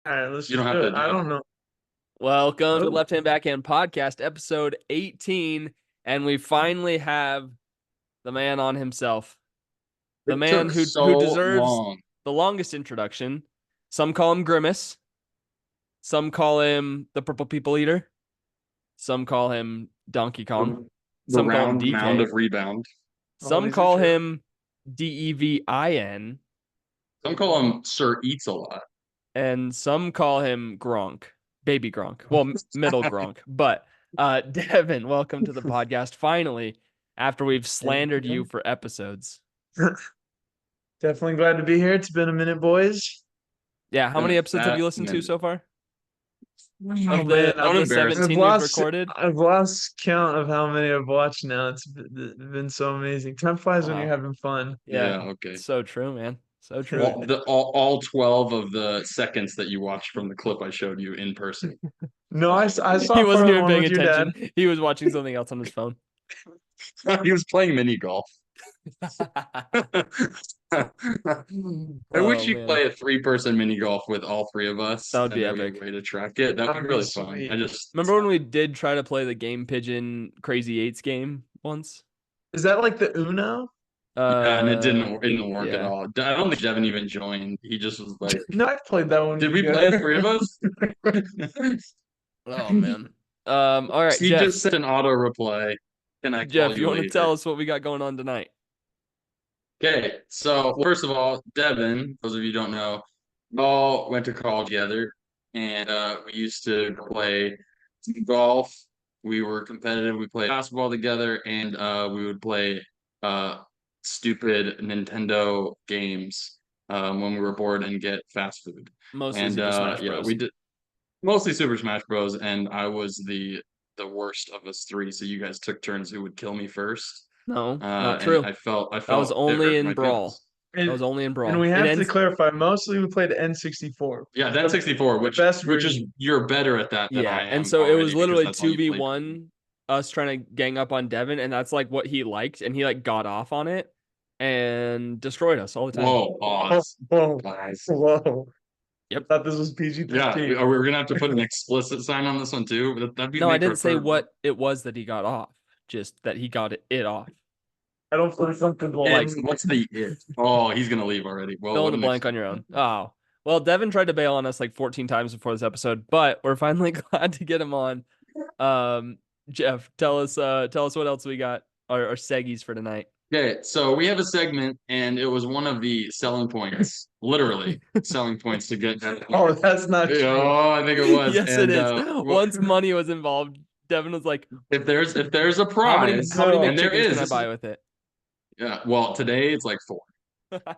All right, let's You don't just have do to it. do I it. don't know. Welcome to Oh, Left Hand Backhand Podcast, episode 18. And we finally have the man on himself. The It man took who so deserves long. the longest introduction. Some call him Grimace. Some call him the Purple People Eater. Some call him Donkey Kong. The Some call him round mound DK. of rebound. all Some these are call true. him DEVIN. Some call him Sir Eats a Lot. And some call him Gronk. Baby Gronk. Well, middle Gronk. But Devin, welcome to the podcast. Finally, after we've slandered you for episodes. Definitely glad to be here. It's been a minute, boys. Yeah, how Been many a episodes have fat you listened to minute. so far? Oh, Of man, the 17 we've recorded? I've lost count of how many I've watched now. It's been so amazing. Time flies when you're Wow. having fun. Yeah, Okay. so true, man. So true. All 12 of the seconds that you watched from the clip I showed you in person. No, I saw He part of wasn't the even one paying with your dad. attention. He was watching something else on his phone. He was playing mini golf. I wish Oh, you man. play a 3-person mini golf with all 3 of us. That would be and there would epic. a way to track it. That would be really fun. Sweet. I just Remember when we did try to play the Game Pigeon Crazy Eights game once? Is that like the Uno? Yeah, and it didn't work at yeah. all. I don't think Devin even joined. He just was like, No, I've played that one. "Did we play as 3 of us?" Oh man. All right, He Jeff. just sent an auto reply. Can I call Jeff, you you want to later? tell us what we got going on tonight? Okay, so first of all, Devin, those of you who don't know, we all went to college together, and we used to play golf. We were competitive. We played basketball together, and we would play stupid Nintendo games when we were bored and get fast food. Mostly And Super Smash yeah, Bros. we did mostly Super Smash Bros. And I was the worst of us 3, so you guys took turns who would kill me first. No, not And true. I felt That was it only hurt in my Brawl. feelings. That was only in Brawl. And we have to ends- clarify, mostly we played N64. Yeah, then 64, which best is version. you're better at that than Yeah, I am. and so it was already, because literally that's all you played. 2v1 us trying to gang up on Devin, and that's like what he liked, and he like got off on it and destroyed us all the time. Whoa, pause. Whoa, Guys. whoa. Yep. I thought this was PG-13. Yeah, we're gonna have to put an explicit sign on this one too. But that'd be No, I make our didn't say third what it was that he got off, just that he got it off. I don't feel comfortable. one. Like, what's the it? Oh, he's gonna leave already. Well, Fill in what the an blank on your own. Oh. Well, Devin tried to bail on us like 14 times before this episode, but we're finally glad to get him on. Jeff, tell us what else we got, our seggies for tonight. Okay, so we have a segment, and it was one of the selling points, literally selling points to get that. Oh, that's not true. Oh, I think it was. Yes, and, it is. Once money was involved, Devin was like, if there's a how many prize, McChickens there is. can I buy with it? Yeah, well, today it's like 4.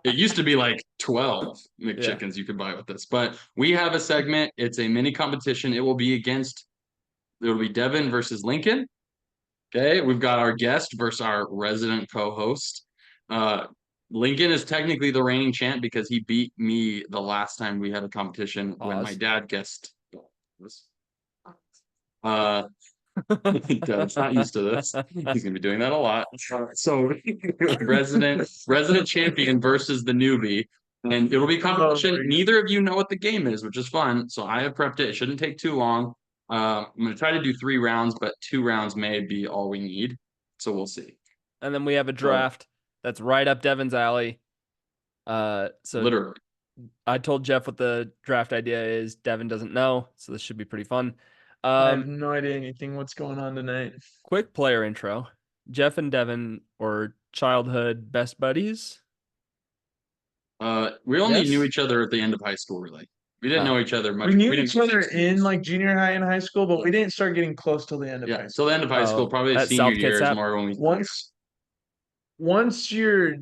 It used to be like 12 McChickens you could buy with this. But we have a segment. It's a mini competition. It'll be Devin versus Lincoln. Okay, we've got our guest versus our resident co-host. Lincoln is technically the reigning champ because he beat me the last time we had a competition when my dad guessed. Dad's not used to this. He's gonna be doing that a lot. So resident champion versus the newbie. And it'll be competition. Neither of you know what the game is, which is fun. So I have prepped it. It shouldn't take too long. I'm going to try to do 3 rounds, but 2 rounds may be all we need. So we'll see. And then we have a draft that's right up Devin's alley. So literally, I told Jeff what the draft idea is. Devin doesn't know, so this should be pretty fun. I have no idea anything what's going on tonight. Quick player intro. Jeff and Devin were childhood best buddies. We only knew each other at the end of high school, really. We didn't know each other much. We knew each other in like junior high and high school, but we didn't start getting close till the end of high school. Till the end of high school, probably at senior South year is Kitsap. more when we once your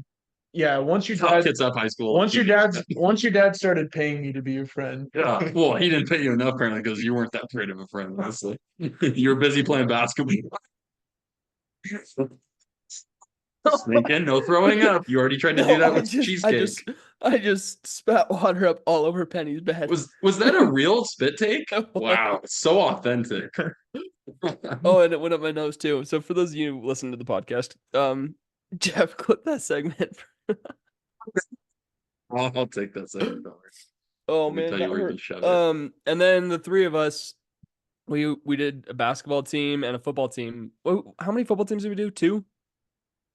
South dad Kitsap High School. once your dad started paying me to be your friend. Yeah. Well, he didn't pay you enough apparently because you weren't that great of a friend, honestly. You were busy playing basketball. Lincoln, no throwing up. You already tried to do that with cheesecake. I just spat water up all over Penny's bed. Was that a real spit take? Wow, it's so authentic. Oh, and it went up my nose too. So for those of you who listen to the podcast, Jeff, clip that segment. I'll take that segment. Oh Let me man, tell you that where you hurt. shove it. And then the three of us, we did a basketball team and a football team. How many football teams did we do? 2?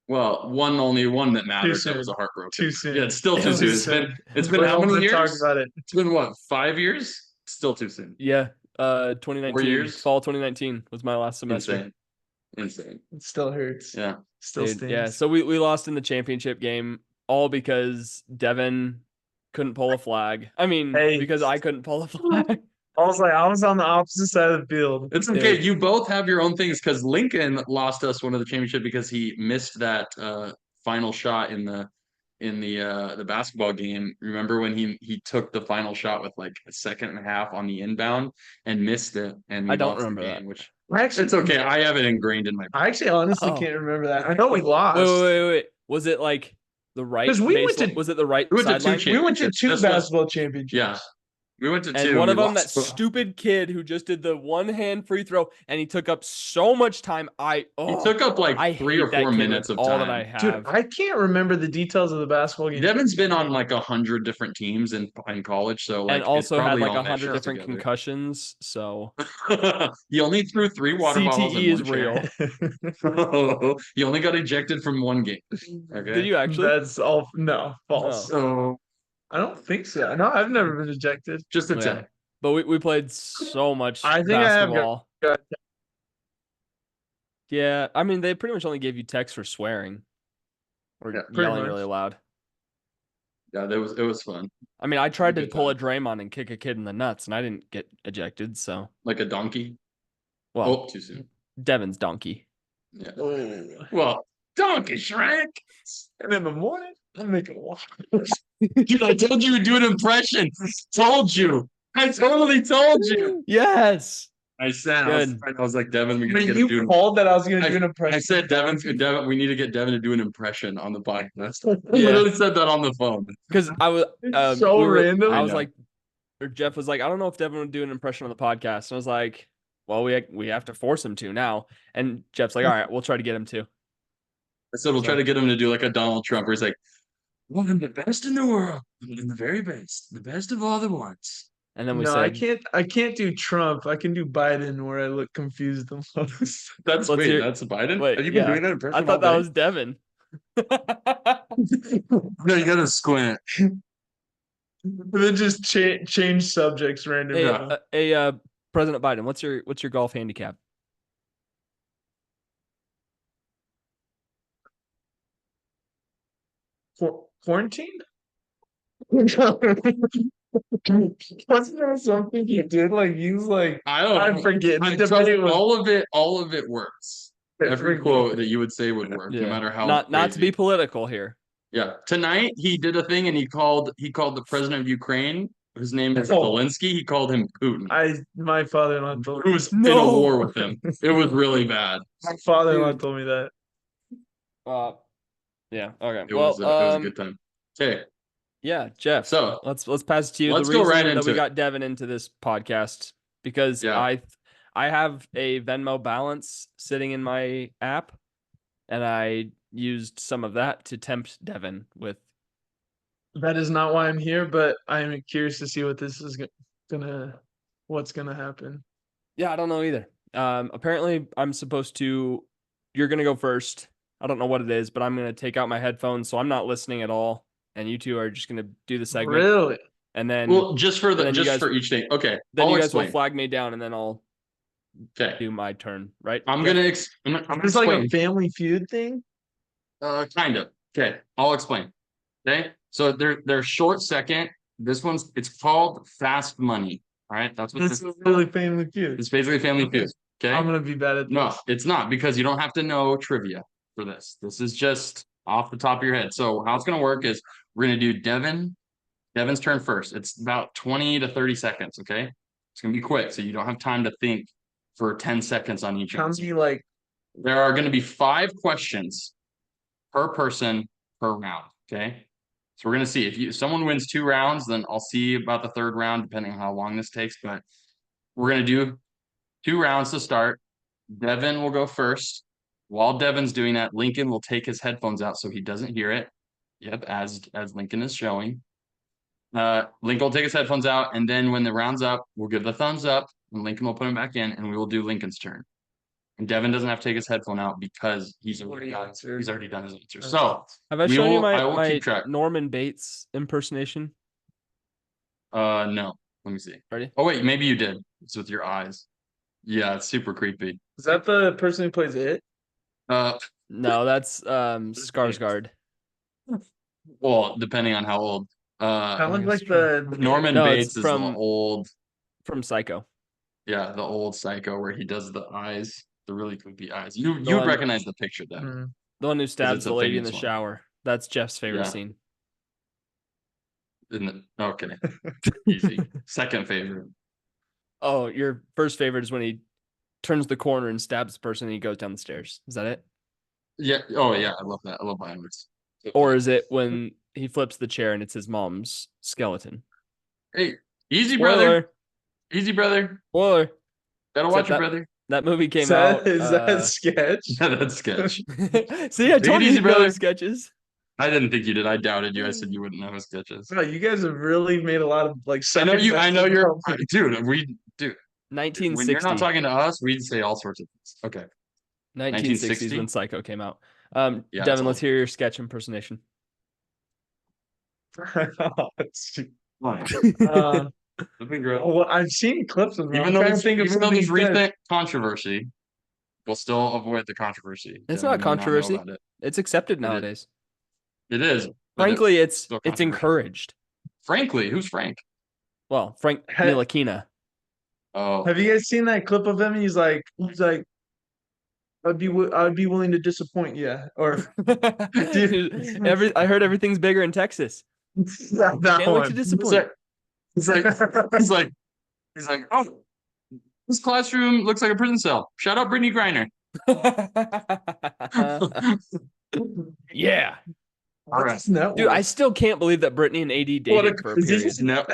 Well, only one that mattered. That was soon. a heartbroken. Too soon. Yeah, it's still It too soon. was It's been We're how old many to talk years? about it. It's been what, 5 years? Still too soon. Yeah. 4 2019. years? Fall 2019 was my last semester. Insane. It still hurts. Yeah. Still Dude, stings. yeah. So we lost in the championship game all because Devin couldn't pull a flag. I mean, Hey. because I couldn't pull a flag. I was on the opposite side of the field. It's okay. Dude. You both have your own things because Lincoln lost us one of the championship because he missed that final shot in the basketball game. Remember when he took the final shot with like a second and a half on the inbound and missed it, and we I don't lost the remember game, that. which Actually, it's okay. I have it ingrained in my. I actually honestly Oh. can't remember that. I know we lost. Wait. Was it like the right 'Cause we went baseline? to- Was it the right We went to two sideline? We went to championships. 2 This was- basketball championships. Yeah. We went to And two. one of we them, that lost. stupid kid who just did the one-hand free throw, and he took up so much time. He took up like I 3 hate or that 4 kid minutes with of all time. that I Dude, have. I can't remember the details of the basketball game. Devin's been on like 100 different teams in college, so like And also it's had probably like all 100 meshed different together. concussions. So He only threw 3 water bottles in CTE is one chair. real. He only got ejected from one game. Okay. Did you actually? That's all. No, false. So I don't think so. No, I've never been ejected. just a Yeah. 10. But we played so much I think I have basketball. got- Yeah, I mean they pretty much only gave you text for swearing or Yeah, pretty yelling much. really loud. Yeah, it was fun. I mean, I tried to good pull a time. Draymond and kick a kid in the nuts, and I didn't get ejected. So, Like a donkey. well, Oh, too soon. Devin's donkey. Yeah. Oh. Well, donkey Shrek. And in the morning, I make a walk. Dude, I told you to do an impression. Told you. I totally told you. Yes. I said, Good. I was like, Devin, we gotta When get you him called that I was going to do an I impression. said, Devin, we need to get Devin to do an impression on the podcast. I Yeah. literally said that on the phone. Because I was It's so random. I I was know. like, or Jeff was like, I don't know if Devin would do an impression on the podcast. And I was like, well, we have to force him to now. And Jeff's like, all right, we'll try to get him to. I said, we'll try to get him to do like a Donald Trump where he's like, well, I'm the best in the world. I'm the very best. The best of all the ones. And then we No, said, I can't do Trump. I can do Biden where I look confused the most. That's Let's hear- that's Biden? wait, Have you been yeah. doing that impression? I thought that was Devin. No, you gotta squint. And then just change subjects randomly. Hey, President Biden, what's your golf handicap? Quarantine? Wasn't there something you did? Like use like I don't I know. forget. I The trust debate was all of it works. Every quote that you would say would work, no matter how not to be crazy. political here. Yeah. Tonight he did a thing and he called the president of Ukraine. His name is Oh. Zelensky. He called him Putin. my father-in-law told Who me. was in a No. war with him. It was really bad. My father-in-law Dude. told me that. Yeah. Okay. It was a good time. Okay. Yeah, Jeff. So let's pass it to you. let's The go reason right that into we it. got Devin into this podcast because Yeah. I have a Venmo balance sitting in my app, and I used some of that to tempt Devin with. That is not why I'm here, but I'm curious to see what this is what's gonna happen. Yeah, I don't know either. Apparently I'm supposed to. You're gonna go first. I don't know what it is, but I'm gonna take out my headphones, so I'm not listening at all, and you two are just gonna do the segment. Really? And then, Well, just for then you guys- for each thing. Okay. then I'll you guys explain. will flag me down, and then I'll Okay. do my turn. Right? I'm Jeff? gonna I'm gonna It's like explain. a Family Feud thing. Kind of. Okay, I'll explain. Okay, so they're short second. This it's called Fast Money. All right, that's what This this is really Family Feud. It's basically Family Okay. Feud. Okay, I'm gonna be bad at this. no, it's not because you don't have to know trivia for this. This is just off the top of your head. So how it's gonna work is we're gonna do Devin's turn first. It's about 20 to 30 seconds. Okay, it's gonna be quick, so you don't have time to think for 10 seconds on each Sounds answer. like There are going to be 5 questions per person per round. Okay. So we're going to see if someone wins 2 rounds, then I'll see about the 3rd round, depending on how long this takes. But we're going to do 2 rounds to start. Devin will go first. While Devin's doing that, Lincoln will take his headphones out so he doesn't hear it. Yep, as Lincoln is showing. Lincoln will take his headphones out, and then when the round's up, we'll give the thumbs up, and Lincoln will put them back in, and we will do Lincoln's turn. And Devin doesn't have to take his headphone out because he's already done his answer. So Have I shown you I will my keep track. Norman Bates impersonation? No. Let me see. Ready? Oh wait, maybe you did. It's with your eyes. Yeah, it's super creepy. Is that the person who plays it? No, that's Skarsgård. Well, depending on how old. That looks like the Norman No, Bates it's is from- the old. From Psycho. Yeah, the old Psycho where he does the eyes, the really creepy eyes. You would one- recognize the picture then. Mhm. The one who stabs it's the a lady in the famous one. shower. That's Jeff's favorite Yeah. scene. Isn't it? Okay. Easy. Second favorite. Oh, your first favorite is when he turns the corner and stabs the person and he goes down the stairs. Is that it? Yeah. Oh yeah, I love that. I love violence. Or is it when he flips the chair and it's his mom's skeleton? Hey, easy brother. Spoiler. Easy brother. Spoiler. Gotta Except watch it, that- brother. That movie came Is that, out. is that sketch? Yeah, that's sketch. See, I told you easy, you know brother. his sketches. I didn't think you did. I doubted you. I said you wouldn't know his sketches. Wow, you guys have really made a lot of like. I know you. I know you're, second dude. 1960. When you're not talking to us, we'd say all sorts of things. Okay. 1960s 1960? when Psycho came out. Yeah, Devin, it's let's old. hear your sketch impersonation. Well, I've seen clips of them. Even I'm though trying to there's, think of even though there's something good. recent controversy, we'll still avoid the controversy. It's Devin not may know controversy. about it. It's accepted is. nowadays. It is. but Frankly, it's still it's controversial. encouraged. Frankly, who's Frank? Well, Frank Ha- Ntilikina. Oh, Have you guys seen that clip of him? He's like, I'd be willing to disappoint you, or I heard everything's bigger in Texas. that Can't wait to one. disappoint. he's like, oh, this classroom looks like a prison cell. Shout out Brittany Griner. Yeah, All right. dude, I still can't believe that Brittany and AD dated for a is he- period. No,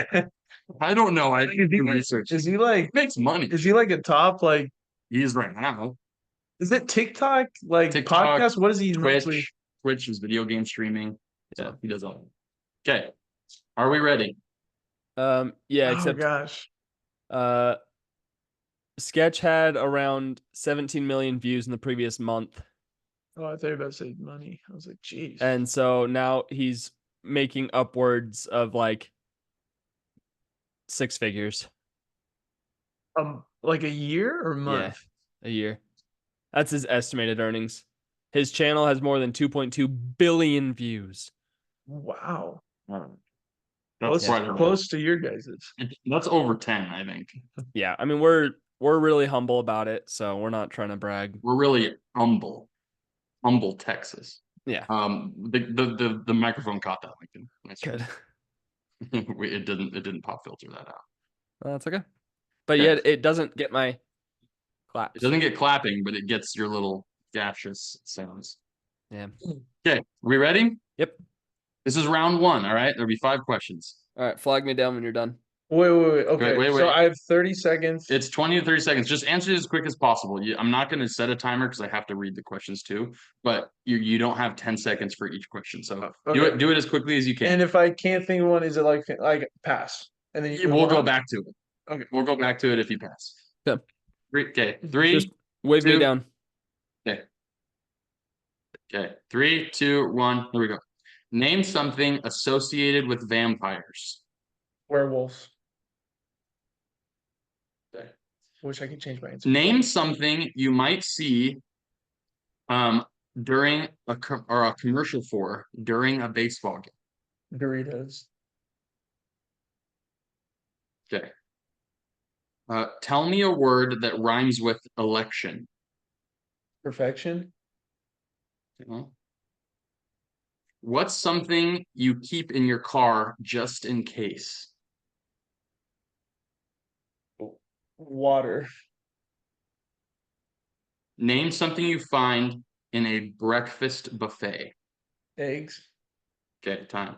I don't know. I didn't do research. Is he like? He makes money. Is he like a top like? He is right now. Is it TikTok like TikTok, podcast? What is he mostly? Twitch is video game streaming. Yeah. So he does all. Okay. Are we ready? Yeah, Oh except gosh. sketch had around 17 million views in the previous month. Oh, I thought you were about to say money. I was like, geez. And so now he's making upwards of like 6 figures Like a year or a month? a year. That's his estimated earnings. His channel has more than 2.2 billion views. Wow. That's Close, close to your guys's. That's over 10, I think. Yeah, I mean we're really humble about it, so we're not trying to brag. We're really humble, Texas. Yeah. The microphone caught that, Lincoln. Nice. Good. It didn't pop filter that out. That's okay. But Okay. yet it doesn't get my claps. It doesn't get clapping, but it gets your little gaseous sounds. Yeah. Okay, we ready? Yep. This is round 1. All right, there'll be 5 questions. All right, flag me down when you're done. Wait. Okay. wait. So I have 30 seconds. It's 20 to 30 seconds. Just answer it as quick as possible. I'm not going to set a timer because I have to read the questions too. But you don't have 10 seconds for each question. So Okay. do it as quickly as you can. And if I can't think of one, is it like pass? And then We'll go back to it. Okay. We'll go back to it if you pass. Okay. Okay. 3. Just wave me 2. down. Okay. 3, 2, 1. Here we go. Name something associated with vampires. Werewolves. Okay. Wish I could change my answer. Name something you might see during a commercial for during a baseball game. Doritos. Okay. Tell me a word that rhymes with election. Perfection. Okay. What's something you keep in your car just in case? Water. Name something you find in a breakfast buffet. Eggs. Okay, time.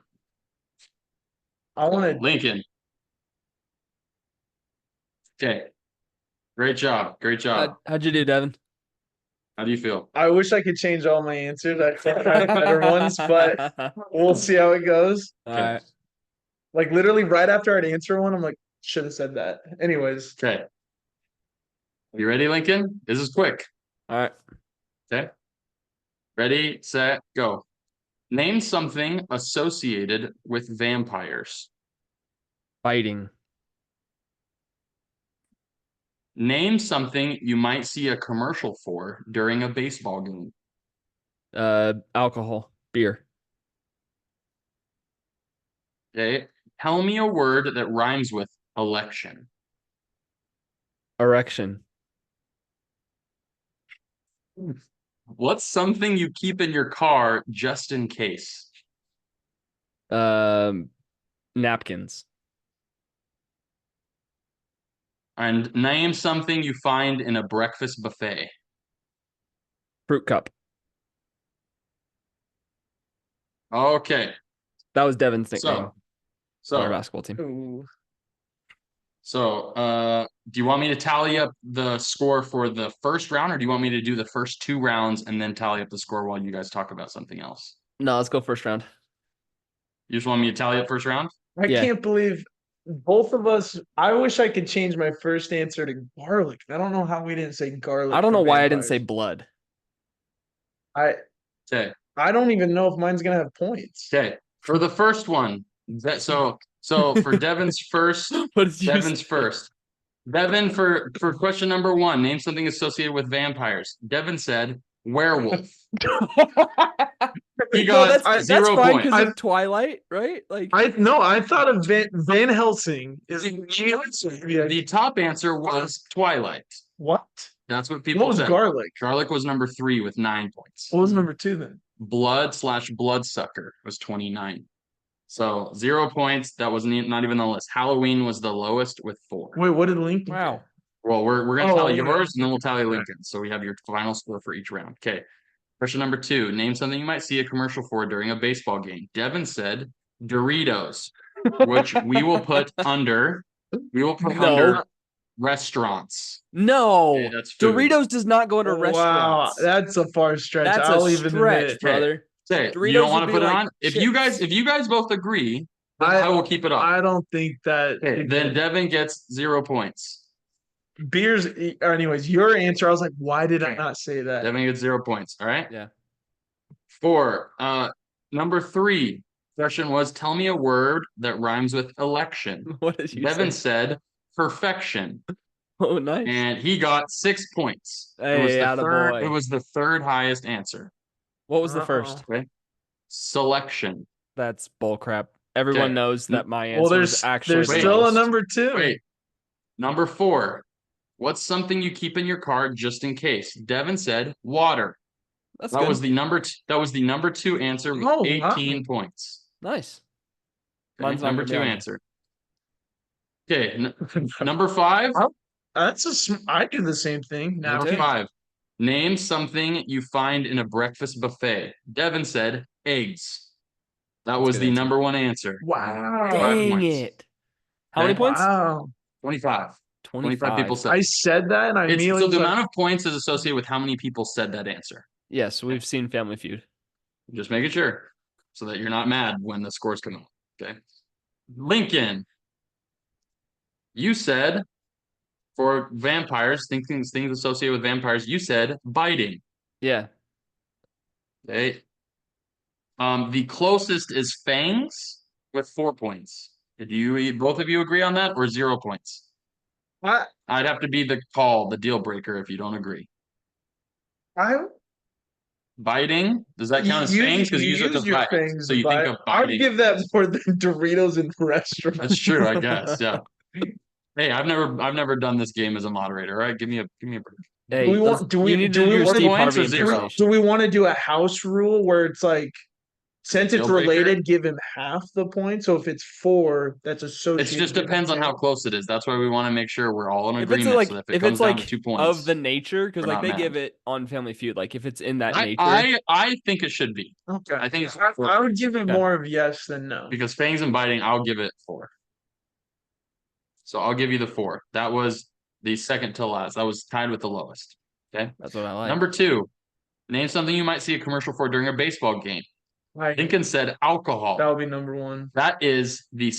I want to. Lincoln. Okay. Great job. Great job. How'd you do, Devin? How do you feel? I wish I could change all my answers. I think I have better ones, but we'll see how it goes. All right. Like literally right after I'd answer one, I'm like, should have said that. Anyways, Okay. You ready, Lincoln? This is quick. All right. Okay. Ready, set, go. Name something associated with vampires. Fighting. Name something you might see a commercial for during a baseball game. Alcohol. Beer. Okay. Tell me a word that rhymes with election. Erection. What's something you keep in your car just in case? Napkins. And name something you find in a breakfast buffet. Fruit cup. Okay. That was Devin's nickname So, on our basketball team. ooh. Do you want me to tally up the score for the first round, or do you want me to do the first 2 rounds and then tally up the score while you guys talk about something else? No, let's go first round. You just want me to tally up first round? I Yeah. can't believe both of us. I wish I could change my first answer to garlic. I don't know how we didn't say garlic. I don't for know why I didn't vampires. say blood. Okay. I don't even know if mine's gonna have points. Okay. For the first one, so for Devin's first, What did you Devin's say? first. Devin, for question number 1, name something associated with vampires. Devin said werewolf. He No, got that's 0 fine points. because of Twilight, right? Like I thought of Van Helsing. Is it yeah. The top answer was Twilight. What? That's what people What was said. garlic? Garlic was number 3 with 9 points. What was number 2 then? Blood/bloodsucker was 29. So 0 points. That wasn't not even the list. Halloween was the lowest with 4. Wait, what did Lincoln? wow. Well, we're gonna Oh, tally yeah. yours and then we'll tally Lincoln. So we have your final score for each round. Okay. Question number 2. Name something you might see a commercial for during a baseball game. Devin said Doritos, which we will put under No. restaurants. No. Okay, that's food. Doritos does not go into Wow, restaurants. that's a far stretch. That's I'll a even stretch, admit. brother. Say, you Doritos don't would want to be put it like on? If you guys both agree, then I will keep it on. I don't think that. Okay, then Devin gets 0 points. Beers. Anyways, your answer. I was like, why did I not say that? Devin gets 0 points. All right. Yeah. 4. Number 3 question was, tell me a word that rhymes with election. What did you Devin say? said perfection, Oh, nice. and he got 6 points. Hey, It was the third highest answer. What was the first? Okay. Selection. That's bull crap. Everyone Okay. knows that my answer Well, was actually there's the still a lowest. number 2. Wait. Number 4. What's something you keep in your car just in case? Devin said water. That's That good. was the number 2 answer with Oh, 18 points. Nice. Okay, Mine's not number gonna be 2 on here. answer. Okay, number 5. I do the same thing. Now, Number 5. Name something you find in a breakfast buffet. Devin said eggs. That That's a was good the answer. number 1 answer. Wow. 5 Dang points. it. How Okay. many points? Wow. 25. 25 people said. I said that, and I It's immediately so the was like, amount of points is associated with how many people said that answer. Yes, we've seen Family Feud. Just making sure so that you're not mad when the scores come out. Okay. Lincoln, you said for vampires, things associated with vampires, you said biting. Yeah. Okay. The closest is fangs with 4 points. Did you both of you agree on that or 0 points? I, I'd have to be the deal breaker if you don't agree. I Biting, does that count as you, fangs? Because you used used your bite. fangs So to you think bite. of I would biting. give that more than Doritos in restaurants. That's true, I guess. Yeah. Hey, I've never done this game as a moderator. All right, give me a break. Hey, Do we want? Do we? you need Do to we do want Steve points or Harvey 0? impersonation. Do we want to do a house rule where it's like, since it's Deal breaker? related, give him half the point. So if it's 4, that's associated. It just give him depends on 10. how close it is. That's why we want to make sure we're all in If it's agreement. like So that if comes it's down like to 2 points, of the nature, because we're like not they mad. give it on Family Feud, like if it's in that nature. I think it should be. Okay. I think it's I would give it Okay. more of yes than no. because fangs and biting, I'll give it 4. So I'll give you the 4. That was the second to last. That was tied with the lowest. Okay. That's what I like. Number 2, name something you might see a commercial for during a baseball game. Lincoln said alcohol. That would be number one. That is the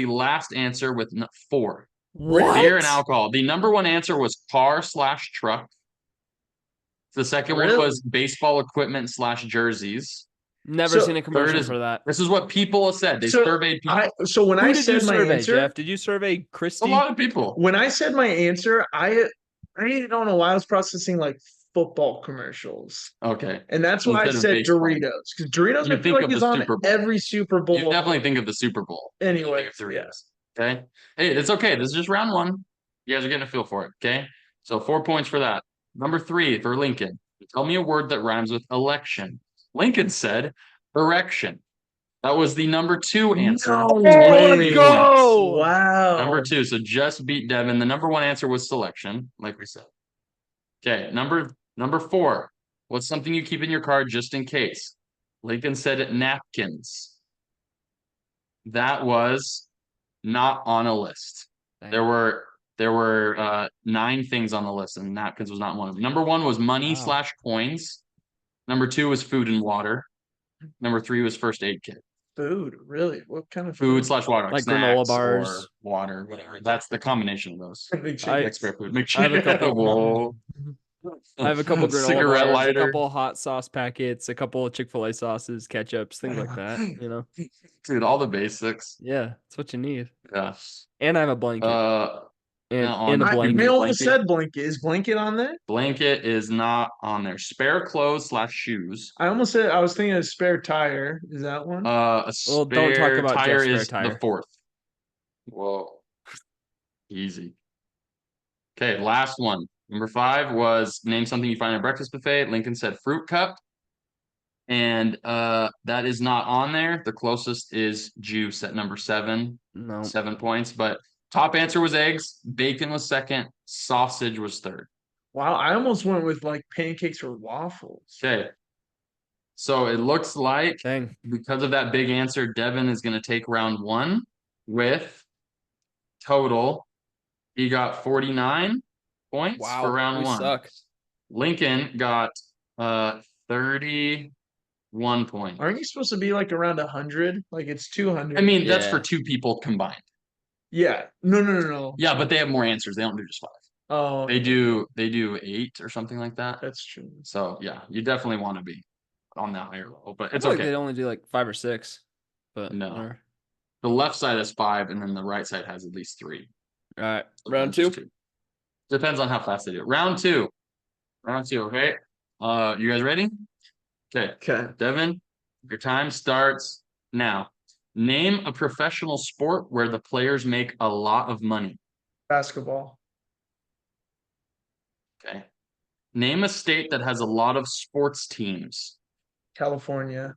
last answer with 4. What? Beer and alcohol. The number one answer was car/truck. The second one was baseball equipment /jerseys. Never So, seen a commercial is- for that. This is what people said. They So, surveyed people. So when Who I did you said my survey, answer, Jeff? Did you survey a Christy? lot of people. when I said my answer, I don't know why I was processing like football commercials. Okay. And that's why I Instead of said baseball. Doritos. Because Doritos, You I feel think like of is the on Super Bowl. every Super Bowl. You definitely think of the Super Bowl. Anyway, Yeah. Okay. Hey, it's okay. This is just round 1. You guys are getting a feel for it. Okay. So 4 points for that. Number 3 for Lincoln. Tell me a word that rhymes with election. Lincoln said erection. That was the number 2 answer. No let's way. go! Wow. Number 2. So just beat Devin. The number 1 answer was selection, like we said. Okay. Number 4. What's something you keep in your car just in case? Lincoln said napkins. That was not on a list. Dang. There were 9 things on the list, and napkins was not one of them. Number 1 was money Wow. /coins. Number 2 was food and water. Number 3 was first aid kit. Food, really? What kind of Food /water, Like snacks granola or bars. water, whatever. That's the combination of those. Big I- chicken. Expert food. I have a couple- Whoa. I have a couple granola Cigarette bars, lighter. a couple hot sauce packets, a couple Chick-fil-A sauces, ketchups, things like that. You know, Dude, all the basics. yeah, that's what you need. Yeah. And I have a blanket and no, a I- blanket. We almost Blanket. said blanket. Is blanket on there? Blanket is not on there. Spare clothes /shoes. I almost said I was thinking of spare tire. Is that one? A Well, don't talk spare about tire Jeff's is spare tire. the 4th. Whoa. Easy. Okay, last one. Number 5 was name something you find in a breakfast buffet. Lincoln said fruit cup. And that is not on there. The closest is juice at number 7. No, 7 points. But top answer was eggs. Bacon was 2nd. Sausage was 3rd. Wow, I almost went with like pancakes or waffles. Okay. So it looks like dang. because of that big answer, Devin is going to take round 1 with total. He got 49 points Wow, for round we 1. suck. Lincoln got 31 points. Aren't you supposed to be like around 100? Like it's 200. I mean, that's Yeah. for 2 people combined. yeah. No. Yeah, but they have more answers. They don't do just 5. Oh, They do 8 or something like that. That's true. So yeah, you definitely want to be on that higher level, but I it's feel like okay. they'd only do like 5 or 6. But No. whatever. The left side has 5, and then the right side has at least 3. All right, So round that's just 2. 2. Depends on how fast they do it. Round 2. Okay. You guys ready? Okay. Okay. Devin, your time starts now. Name a professional sport where the players make a lot of money. Basketball. Okay. Name a state that has a lot of sports teams. California.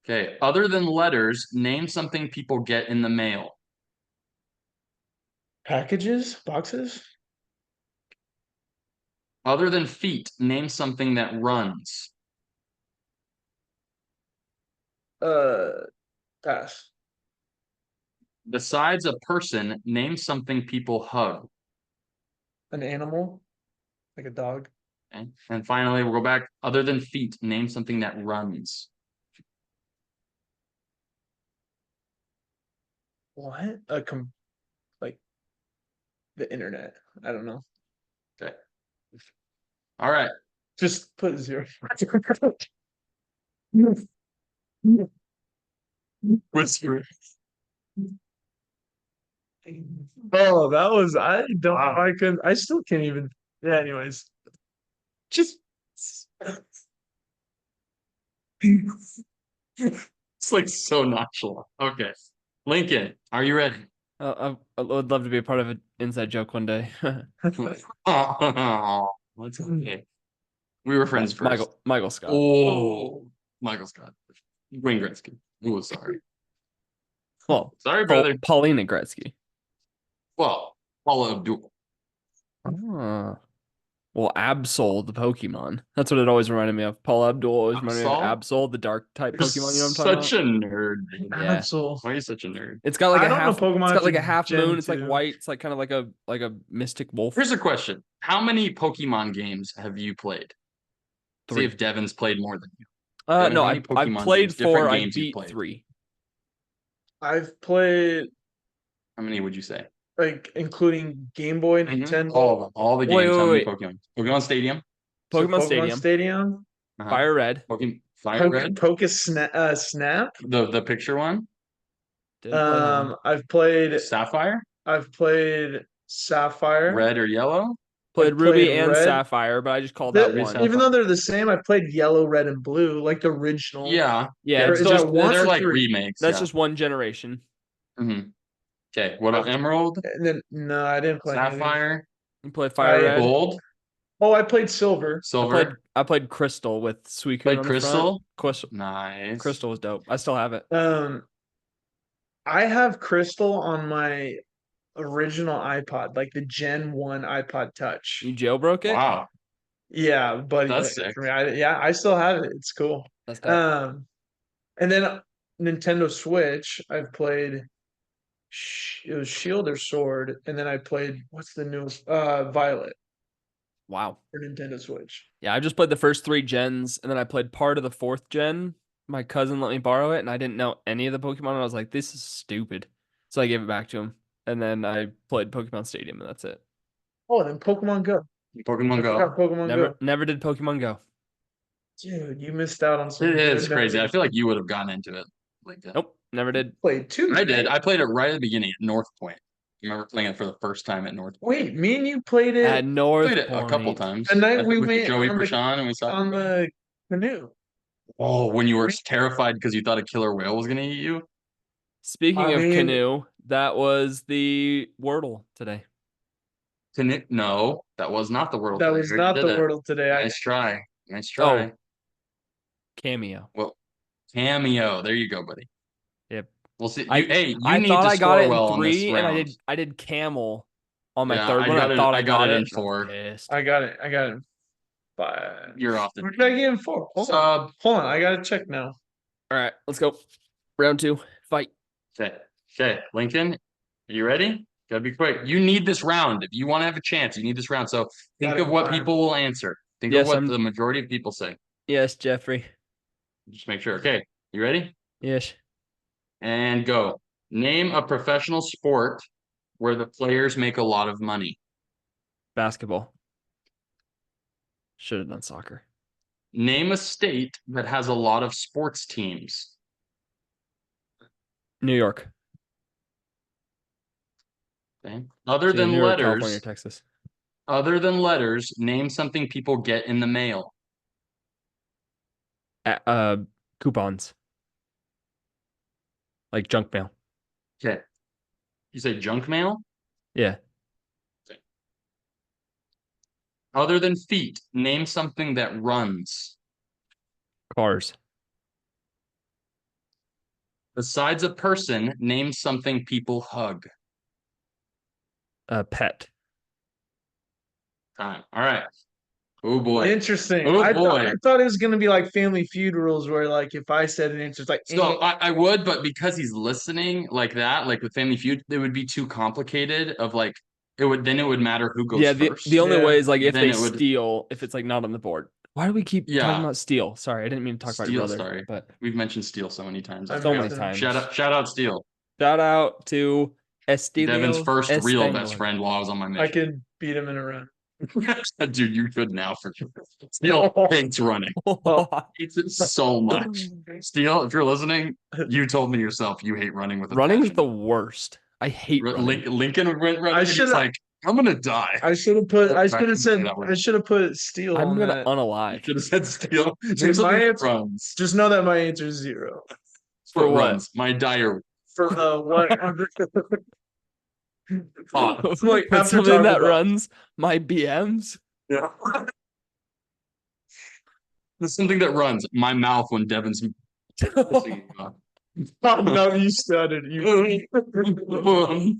Okay. Other than letters, name something people get in the mail. Packages? Boxes? Other than feet, name something that runs. Pass. Besides a person, name something people hug. An animal? Like a dog? Okay. And finally, we'll go back. Other than feet, name something that runs. What? Like the internet. I don't know. Okay. All right. Just put 0. Whisper. Oh, that was I don't I can I still can't even yeah, anyways. Just It's like so nonchalant. Okay. Lincoln, are you ready? I would love to be a part of an inside joke one day. Oh, that's okay. We were friends first. Michael Scott. Oh, Michael Scott. Wayne Gretzky. Oh, sorry. Well, Sorry, brother. Paulina Gretzky. Well, Paula Abdul. Ah. Well, Absol, the Pokemon. That's what it always reminded me of. Paul Abdul always reminded me of Absol, the dark type You're Pokemon. You know what I'm talking such about? a nerd. dude. Yeah. Absol. Why are you such a nerd? It's got like I a don't know half. Pokemon It's got like a to half Gen moon. It's like 2. white. It's like kind of like a mystic wolf. Here's a question. How many Pokemon games have you played? See 3. if Devin's played more than you. Devin, No, how I many Pokemon played games, different 4. I games you beat played? 3. I've played How many would you say? like including Game Boy, Nintendo, All of them. All the Wait, games. How wait, many Pokemon? Pokemon Stadium. so Pokemon Pokemon Stadium, Stadium, Fire Red. Pokemon Fire Red. Snap. The picture one. Didn't play that one. Sapphire. I've played Sapphire. Red or yellow. Played I've Ruby played and Red. Sapphire, but I just called that Ruby, one. Sapphire. Even though they're the same, I've played Yellow, Red, and Blue, like the original. Yeah. Yeah, Or it's is just that one They're or like three? remakes. that's Yeah. just one generation. Okay. What about Emerald? And then no, I didn't play any of these. Sapphire. You play Fire Red. Gold. Oh, I played Silver. Silver. I played Crystal with Suicune Played on the Crystal? front. Nice. Crystal was dope. I still have it. I have Crystal on my original iPod, like the Gen 1 iPod Touch. You jailbroke it? Wow. Yeah, but That's sick. for me, I still have it. It's cool. That's tight. And then Nintendo Switch, I've played it was Shield or Sword, and then I played what's the newest Violet Wow. for Nintendo Switch. Yeah, I just played the first 3 gens, and then I played part of the 4th gen. My cousin let me borrow it, and I didn't know any of the Pokemon. And I was like, this is stupid. So I gave it back to him. And then I played Pokemon Stadium, and that's it. Oh, and then Pokemon Go. Pokemon I Go. forgot Pokemon Go. Never did Pokemon Go. Dude, you missed out on some It is good crazy. I memories. feel like you would have gotten into it like that. Nope, never did. Played two. I did. I played it right at the beginning at North Point. I remember playing it for the first time at North Point. Wait, me and you played it At North Played it a couple Point. times. the night I we think with went Joey on the, Prashant and we saw on the canoe. Oh, when you were terrified because you thought a killer whale was gonna eat you. Speaking I of mean- canoe, that was the Wordle today. No, that was not the world. That today. was You not did the it. Wordle today. Nice try. Nice try. Cameo. Well, cameo. There you go, buddy. Yep. We'll see. I You I need thought to I got score it well in on this 3, and round. I did camel on my Yeah, 3rd one. I thought I got it in and I was 4. pissed. I got it. 5. You're off the What did I get in 4? Hold on. Hold on. I gotta check now. All right, let's go. Round 2, fight. Okay. Lincoln, are you ready? Gotta be quick. You need this round. If you want to have a chance, you need this round. So think Got it, of what fine. people will answer. Think Yes, of what the majority of people say. Yes, Jeffrey. Just make sure. Okay, you ready? Yes. And go. Name a professional sport where the players make a lot of money. Basketball. Should have done soccer. Name a state that has a lot of sports teams. New York. Okay. Other See, than New York, California, letters, Texas. name something people get in the mail. Coupons. Like junk mail. Okay. You say junk mail? Yeah. Other than feet, name something that runs. Cars. Besides a person, name something people hug. Pet. Time. All right. Oh boy. Interesting. Oh, I boy. thought it was gonna be like Family Feud rules, where like if I said an answer, it's like So I would, but because he's listening like that, like with Family Feud, it would be too complicated. Of like, it would matter who goes Yeah, first. the only Yeah. way is like if Then they it would- steal, if it's like not on the board. Why do we keep Yeah. talking about steal? Sorry, I didn't mean to talk about your Steal, brother. sorry. But We've mentioned Steel so many times. I I've so forgot. many got times. Shout out Steel. Shout out to Estelio Devin's first real Espanol. best friend while I was on my I mission. could beat him in a run. Dude, you could now for sure. Steel hates running. Hates it so much. Steel, if you're listening, you told me yourself you hate running with a Running is passion. the worst. I hate running. Lincoln went running. I and he's should've- like, I'm gonna die. I should have put. I should have said. That way. I should have put Steel I'm on gonna that. unalive. Should have said Steel. Dude, my answer- runs. Just know that my answer is 0. For what? Runs. My dire. For what? thought. It's like But after something Taco that Bell. runs my BMs. Yeah. There's something that runs my mouth when Devin's. Oh, no, you stuttered. You.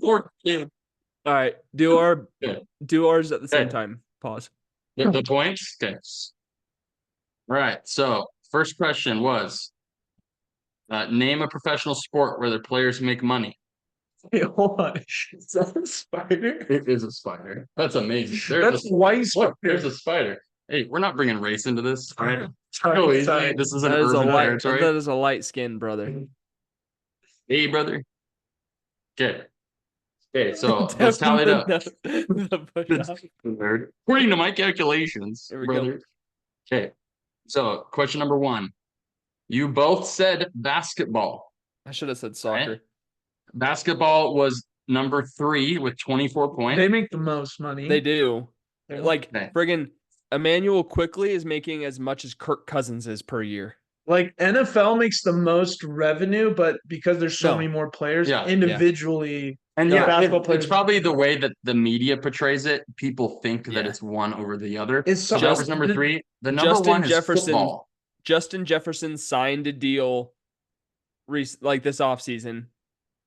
Poor kid. All right, do Okay. ours at the same Okay. time. Pause. The points? Okay. All right. So first question was name a professional sport where the players make money. Wait, hold on. Is that a spider? It is a spider. That's amazing. That's white Look, spider. there's a spider. Hey, we're not bringing race into this. All right. Sorry, sorry. This is an That is a urban light. territory. That is a light skin, brother. Hey, brother. Okay. Okay, so let's tally it up. According to my calculations, Here we go. brother. Okay. So question number 1. You both said basketball. I should have said soccer. Right? Basketball was number 3 with 24 points. They make the most money. They do. Like Okay. friggin' Emmanuel Quickly is making as much as Kirk Cousins is per year. Like NFL makes the most revenue, but because there's so No. many more players Yeah. individually, And the yeah, basketball it's players probably the way that the media portrays it. People think that Yeah. it's one over the other. Is So so- that was number 3. The number Justin 1 is Jefferson- football. Justin Jefferson signed a deal like this offseason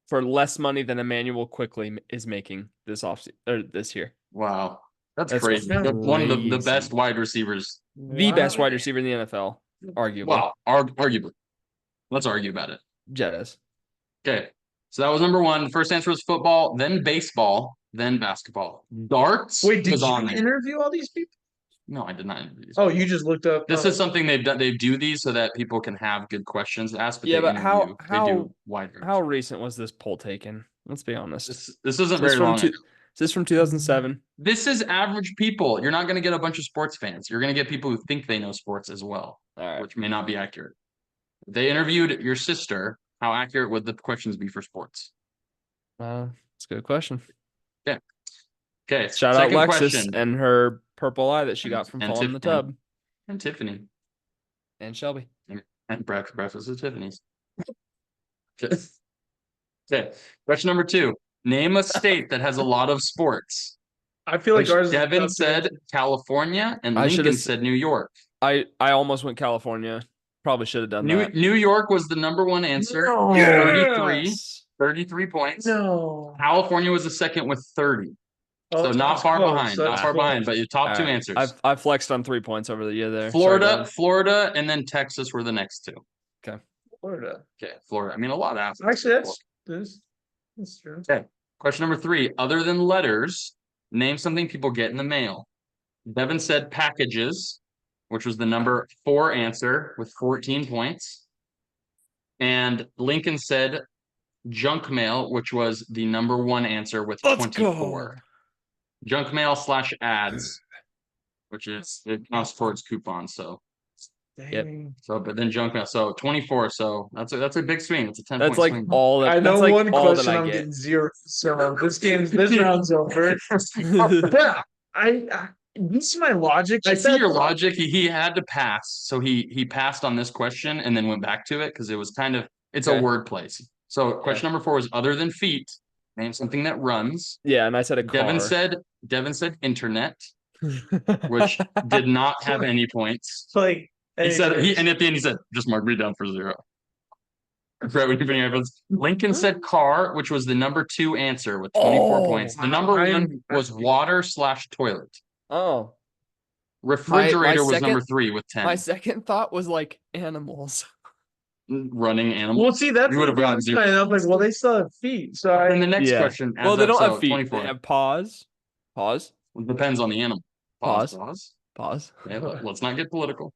for less money than Emmanuel Quickly is making this offseason or this year. Wow. That's That's crazy. crazy. One of the best wide receivers. The best wide receiver in the NFL, arguably. Wow. Arguably. Let's argue about it. Jettas. Okay. So that was number 1. The first answer was football, then baseball, then basketball. Darts Wait, did was you on there. interview all these people? No, I did not interview these. Oh, you just looked up. This is something they've done. They do these so that people can have good questions asked. But Yeah, they but interview. how- they do wide range. How recent was this poll taken? Let's be honest. This isn't Is very long. Is this from 2007? This is average people. You're not going to get a bunch of sports fans. You're going to get people who think they know sports as well, All right. which may not be accurate. They interviewed your sister. How accurate would the questions be for sports? That's a good question. Okay. Shout out second Lexus question. and her purple eye that she got from And falling in the Tiffany. tub. And Tiffany. And Shelby. And breakfast at Tiffany's. Okay. Question number 2. Name a state that has a lot of sports. I feel like ours. is Devin tough to said answer. California and I Lincoln should've said New York. I almost went California. Probably should have done that. New York was the number 1 answer. No. 33. Yes. 33 points. No. California was the second with 30. Oh, So not that's far close, behind. that's Not far close. behind, but your top All 2 right. answers. I flexed on 3 points over the year there. Florida, and then Texas were the next 2. Florida. Okay, Florida. I mean, a lot of athletes. Actually, that's true. Okay. Question number 3. Other than letters, name something people get in the mail. Devin said packages, which was the number 4 answer with 14 points. And Lincoln said junk mail, which was the number 1 answer with 24. Junk mail / ads, which is it counts towards coupons. So Dang. but then junk mail. So 24. So that's a big swing. It's a 10 That's point like swing. all that. I know that's like one all question that I I'm get. getting 0. So this round's over. But you see my logic. I see your logic. He had to pass, so he passed on this question and then went back to it because it was kind of it's a Okay. word place. So question number 4 was other than feet, name something that runs. Yeah, and I said a car. Devin said internet, which did not have any points. like He said and at the end he said just mark me down for 0. Lincoln said car, which was the number 2 answer with 24 points. The number 1 was water / toilet. Oh, Refrigerator was second- number 3 with 10. my second thought was like animals. Running animal. Well, see, that's You would have gotten 0. I'm like, well, they still have feet. So And the next Yeah. question. Well, adds they up, don't so have feet. 24. They have paws. Pause. Depends on the animal. Pause. Pause. Pause. Okay, let's not get political.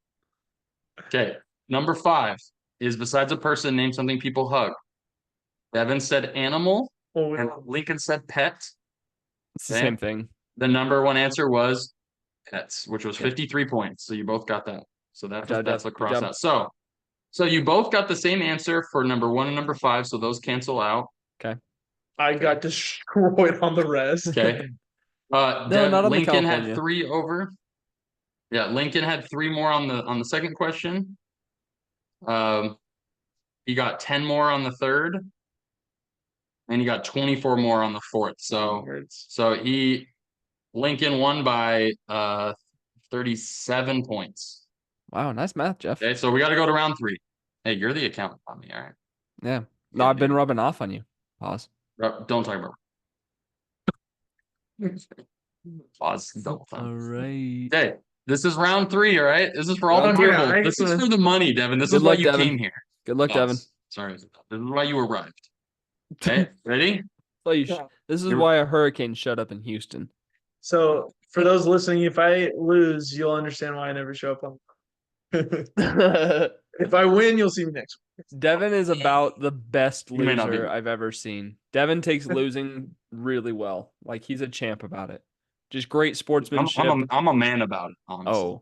Okay. Number 5 is besides a person, name something people hug. Devin said animal, and Lincoln said pet. It's the Okay. same thing. The number 1 answer was pets, which was Okay. 53 points. So you both got that. So Good that's job. a cross Good out. So you both got the same answer for number 1 and number 5. So those cancel out. I got destroyed on the rest. Okay. No, not on the Lincoln California. had 3 over. Yeah, Lincoln had 3 more on the second question. He got 10 more on the third. And he got 24 more on the fourth. So Lincoln won by 37 points. Wow, nice math, Jeff. Okay, so we got to go to round 3. Hey, you're the accountant on me, all right? Yeah. No, I've been rubbing off on you. Pause. Don't talk about pause double time. All right. Okay, this is round 3, all right? This is for all the Okay, marbles. This is for the money, Devin. This Good is why luck, you Devin. came here. Good luck, Devin. Pause. Sorry, this is why you arrived. Okay, ready? This is You're- why a hurricane shut up in Houston. So For those listening, if I lose, you'll understand why I never show up on. If I win, you'll see me next week. Devin is about the best You may not be. loser I've ever seen. Devin takes losing really well. Like he's a champ about it. Just great sportsmanship. I'm a man about it, honestly.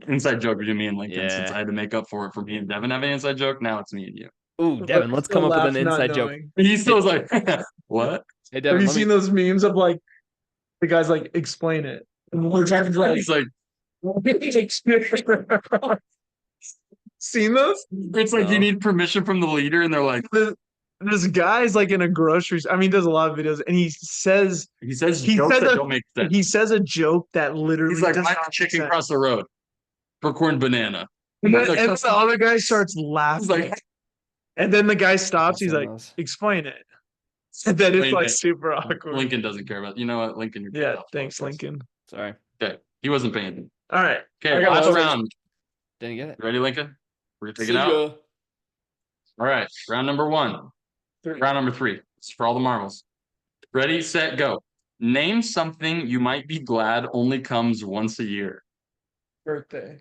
Inside joke between me and Lincoln, since Yeah. I had to make up for it for me and Devin having an inside joke. Now it's me and you. Ooh, Devin, let's come up with an inside joke. He still was like, what? Hey, Have Devin, you let seen me. those memes of like the guys like explain it? And we're trying to He's like, seen those? it's like you No. need permission from the leader, and they're like, This guy's like in a grocery store. I mean, he does a lot of videos, and he says jokes says that a- don't make sense. he says a joke that literally He's like, does why not not chicken make sense. across the road? For corn banana. And then, Like, and the other guy starts He's laughing, like, and then the guy stops. He's seen like, those. "Explain it." And then it's Explain like it. super awkward. Lincoln doesn't care about. You know what, Lincoln? You're Yeah, tough. thanks, Lincoln. Sorry. Okay, he wasn't paying attention. All right, Okay, I got last one. round. Didn't get it. You ready, Lincoln? We're gonna take See it out. ya. All right, round number 1. Round number 3. It's for all the marbles. Ready, set, go. Name something you might be glad only comes once a year. Birthday.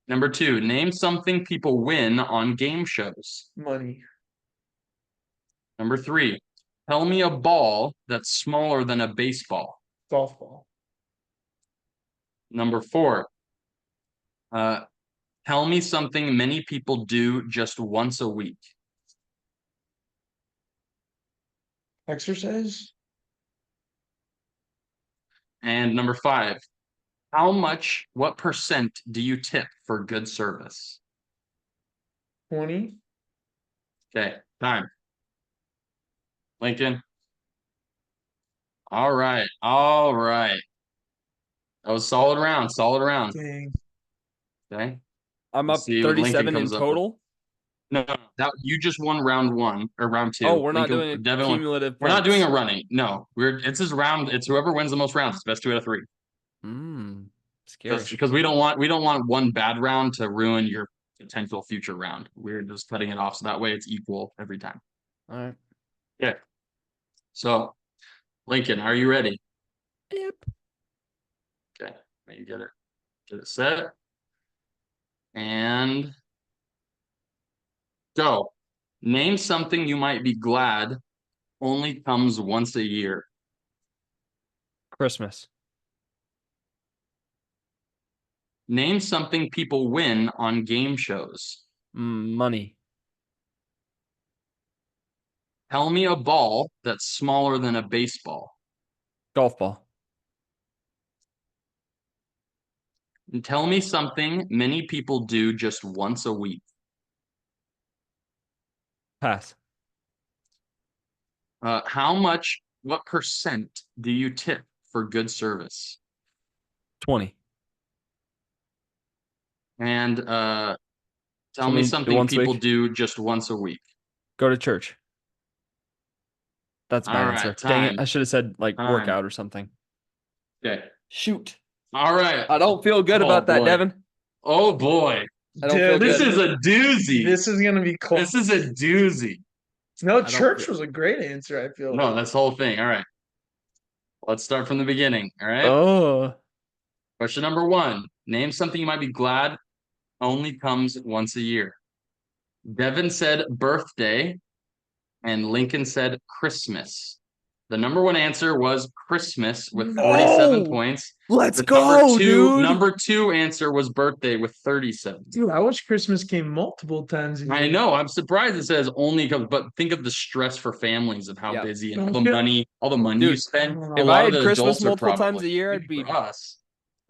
Number 2, name something people win on game shows. Money. Number 3, tell me a ball that's smaller than a baseball. Golf ball. Number 4, tell me something many people do just once a week. Exercise. And number 5, what percent do you tip for good service? 20. Okay, time. Lincoln. All right. That was solid round. Dang. Okay. I'm Let's up see what Lincoln 37 in comes up with. total. No, that you just won round 1 or round 2. Oh, we're not Lincoln- doing a Devin won. cumulative. We're not doing a points. running. No, it's his round. It's whoever wins the most rounds. It's best 2 out of 3. Scary. Just because we don't want one bad round to ruin your potential future round. We're just cutting it off so that way it's equal every time. All right. Yeah. So, Lincoln, are you ready? Yep. Okay, now you get it set, and go. Name something you might be glad only comes once a year. Christmas. Name something people win on game shows. Money. Tell me a ball that's smaller than a baseball. Golf ball. And tell me something many people do just once a week. Pass. What percent do you tip for good service? 20. And tell Something me do something once a people week? do just once a week. Go to church. That's my All answer. right, Dang it. time. I should have said like Time. workout or something. Okay. Shoot. All right. I don't feel good Oh, about that, boy. Devin. Oh boy. I don't feel Dude, This good. is a doozy. This is gonna be close. This is a doozy. No, don't church feel- was a great answer. I feel. No, that's the whole thing. All right. Let's start from the beginning. All right. Oh. Question number 1. Name something you might be glad only comes once a year. Devin said birthday, and Lincoln said Christmas. The number 1 answer was Christmas with 47 No! points. Let's The go, dude. Number 2 answer was birthday with 37. Dude, I wish Christmas came multiple times. a I year. know. I'm surprised it says only comes, but think of the stress for families of how Yeah. busy and all the money you Dude, spend. if A lot I of had the Christmas adults are multiple times probably- a year, I'd be- for us.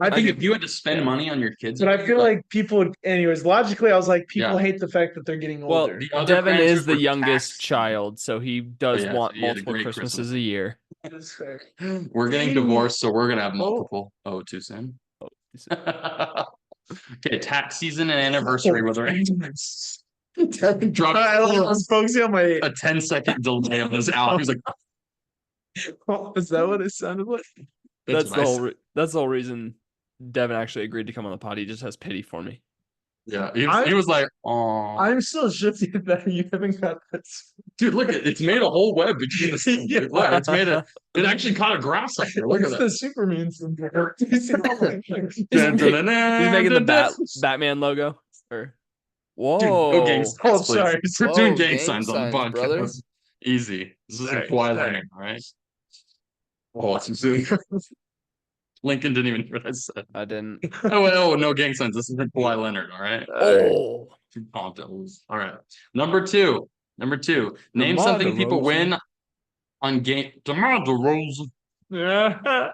I Like, think if you had to spend Yeah. money on your kids, But I feel like people would, anyways, logically, I was like, people Yeah. hate the fact that they're getting Well, older. the other Devin answers is the were youngest taxed. child, so he does yeah, want so he had a multiple great Christmases Christmas. a year. That is fair. We're getting divorced, so we're gonna have multiple. Oh, too soon. Oh, Okay, tax season and anniversary was right. Devin dropped I was focusing on my. a 10-second delay on this out. He was like, Is that what it sounded like? That's what the I whole. said. That's the whole reason Devin actually agreed to come on the pod. He just has pity for me. Yeah, he I- was like, "Oh, I'm still shifty that you haven't got this. dude, look at it's made a whole web between the Yeah. look, it's made a it actually caught a grasshopper. Look at It's that. the Superman symbol. You see how much- He's making the Batman logo. Or whoa, no gang signs, Oh, please. sorry. We're doing Whoa, gang gang signs on the signs, brother. podcast. Easy. This isn't Sorry, Kawhi sorry. Leonard, all right? Oh, it's zoom. Lincoln didn't even hear what I said. I didn't. Oh, no gang signs. This isn't Kawhi Leonard, all right? Oh, All right. Number two. Name DeMar something people DeRozan. win on game. DeMar DeRozan. Yeah. I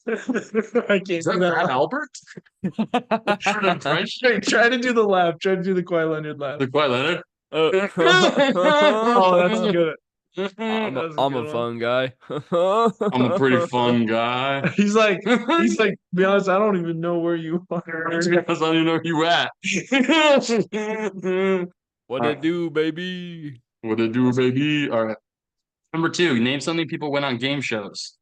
can't Is that do Brad that. Albert? French? Try to do the laugh. Try to do the Kawhi Leonard laugh. The Kawhi Leonard? Oh, that's good. I'm That's a good one. fun guy. I'm a pretty fun guy. He's like, to be honest, I don't even know where you are. I don't even know where you at. What All it right. do, baby? What it do, baby? All right. Number two, name something people win on game shows.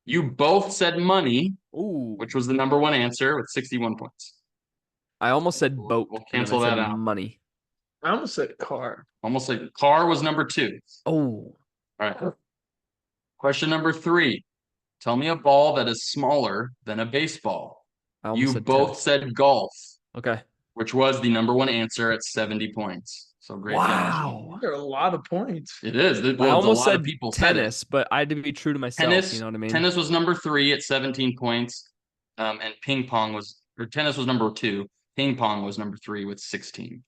You both said money, Ooh, which was the number one answer with 61 points. I almost said We'll boat. and then cancel I said that out. Money. I almost said car. Almost like car was number two. Oh, All right. Question number three. Tell me a ball that is smaller than a baseball. I almost You said both tennis. said golf, Okay. which was the number one answer at 70 points. So great job. Wow. There are a lot of points. It is. I Well, a almost lot said of people said it. tennis, but I had to be true to myself. Tennis, You know what I mean? tennis was number three at 17 points. And tennis was number two. Ping pong was number three with 16.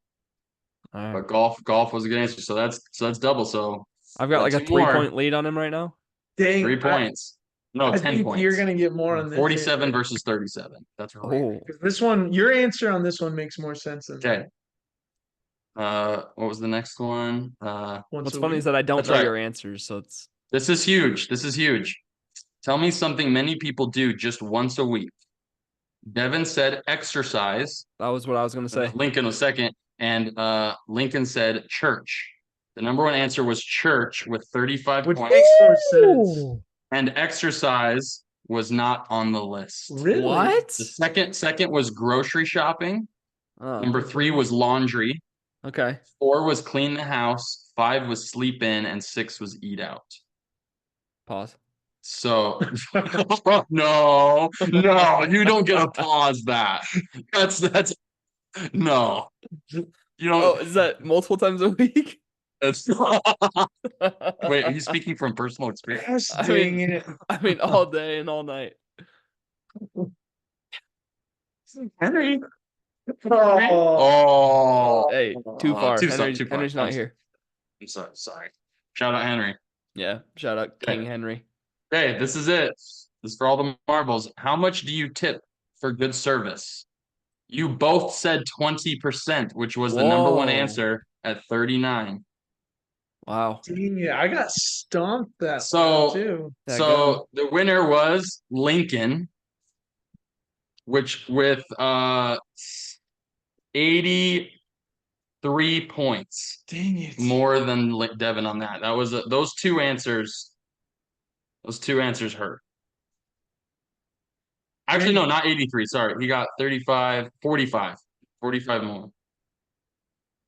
All right. But golf was a good answer. So that's double. So I've got like a two more. 3-point lead on him right now. Dang, 3 points. No, I 10 think points. you're gonna get more on this. 47 versus 37. That's right. Oh, 'Cause this one, your answer on this one makes more sense than Okay. What was the next one? once what's a funny week. is that I don't That's know right. your answers, so it's This is huge. Tell me something many people do just once a week. Devin said exercise. that was what I was gonna say. Lincoln was second. And Lincoln said church. The number one answer was church with 35 Which points. makes more sense. And exercise was not on the list. Really? What? The second was grocery shopping. Oh, Number three was laundry. okay. 4 was clean the house. 5 was sleep in, and 6 was eat out. Pause. So no, you don't get to pause that. That's no. You don't. Oh, is that multiple times a week? That's wait. Are you speaking from personal experience? Gosh, I dang mean- it. I mean, all day and all night. Henry. Oh, Hey, too far. too far. Henry's not here. I'm sorry. Shout out Henry. Yeah. Shout out King Henry. Hey, this is it. This is for all the marbles. How much do you tip for good service? You both said 20%, which was the number one Whoa. answer at 39. Wow. Dang it. I got stomped that So- one, too. So the winner was Lincoln, which with 83 points Dang it. more than Devin on that. That was those two answers. Those two answers hurt. Actually, no, not 83. Sorry. He got 35, 45 more.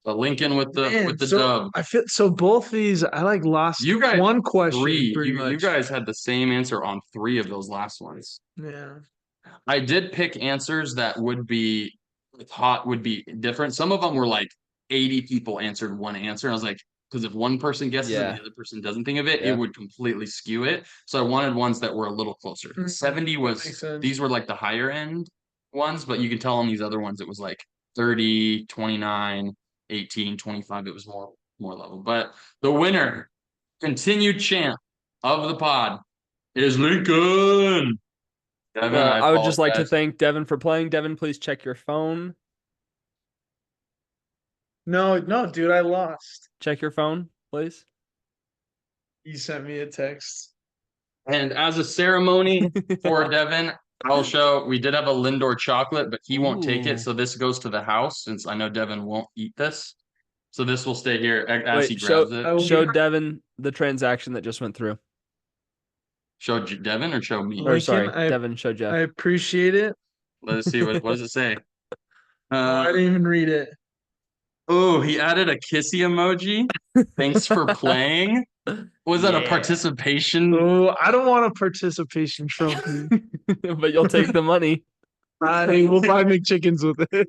But Lincoln with the Man, dub. I feel so both these I like lost You guys one question Three. pretty You much. guys had the same answer on 3 of those last ones. Yeah. I did pick answers that would be different. Some of them were like 80 people answered one answer. And I was like, because if one person guesses Yeah. and the other person doesn't think of it, Yeah. it would completely skew it. So I wanted ones that were a little closer. Mhm. 70 was Makes sense. these were like the higher end ones, but you can tell on these other ones it was like 30, 29, 18, 25. It was more level. But the winner, continued champ of the pod, is Lincoln. Devin, I would just like to apologize. thank Devin for playing. Devin, please check your phone. No, dude, I lost. Check your phone, please. You sent me a text. And as a ceremony for Devin, we did have a Lindor chocolate, but he won't take Ooh. it. So this goes to the house since I know Devin won't eat this. So this will stay here as he Wait, grabs I it. will Show be- Devin the transaction that just went through. Show Devin or show me? Oh, Or Lincoln, sorry, I- Devin, show Jeff. I appreciate it. Let us see. What does it say? I didn't even read it. Oh, he added a kissy emoji. Thanks for playing. Was that a Yeah. participation? Oh, I don't want a participation trophy. But you'll take the money. We'll buy McChickens with it.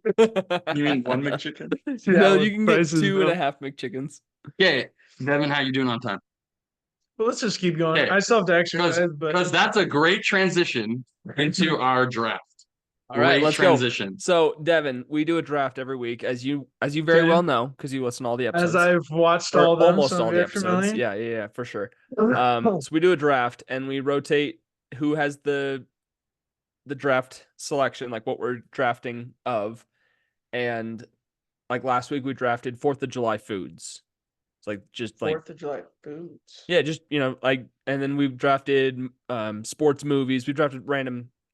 You mean one McChicken? No, with you can get prices, 2.5 McChickens. Okay, Devin, how you doing on time? Well, let's just keep going. Okay, I still have to exercise, but Because that's a great transition into our draft. All right, Great let's transition. go. So, Devin, we do a draft every week, as you very Okay. well know, because you listen to all the episodes. as I've watched Or all of them, almost so I'm all the very episodes. familiar. Yeah, for sure. So we do a draft and we rotate who has the draft selection, like what we're drafting of. And like last week we drafted 4th of July foods. It's like just like 4th of July foods. yeah, just like, and then we've drafted sports movies. We drafted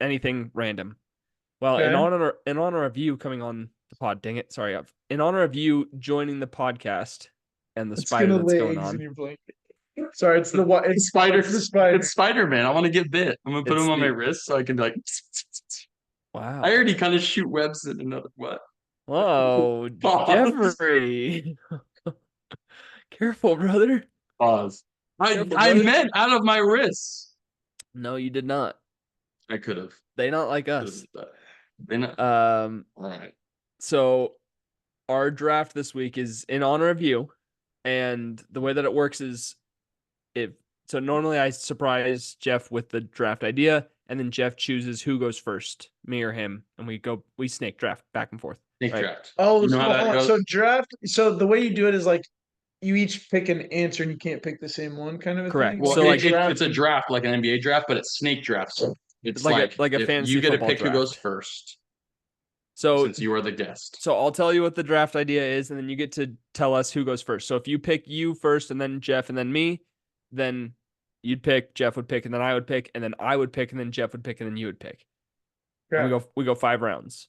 anything random. Well, in Okay. honor of you coming on the pod, dang it, sorry, in honor of you joining the podcast and the It's spider gonna that's lay going eggs in on. your blanket. Sorry, it's the what? It's Spider. the spider. It's Spider-Man. I want to get bit. I'm gonna put It's him on my the- wrist so I can be like. Wow. I already kind of shoot webs in another what? Whoa, Pause. Jeffrey. Careful, brother. Pause. Careful, I brother. meant out of my wrists. No, you did not. I could have. They not like us. They not. All right. So our draft this week is in honor of you, and the way that it works is so normally I surprise Jeff with the draft idea, and then Jeff chooses who goes first, me or him, and we snake draft back and forth. Snake Right. draft. Oh, You know so, how that hold on. goes? So draft. So the way you do it is like you each pick an answer and you can't pick the same one, kind of a Correct. thing. Well, So, like, it's a draft like an NBA draft, but it's snake draft. So it's Like a if fantasy you get to football pick who goes draft. first, So since you are the guest. So I'll tell you what the draft idea is, and then you get to tell us who goes first. So if you pick you first, and then Jeff, and then me, then you'd pick, Jeff would pick, and then I would pick, and then I would pick, and then Jeff would pick, and then you would pick. And we go 5 rounds,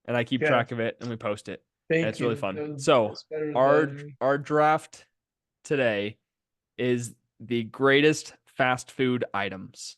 and I keep Okay. track of it, and we post it. Thank And it's you. really fun. That was- So that's better than our me. our draft today is the greatest fast food items,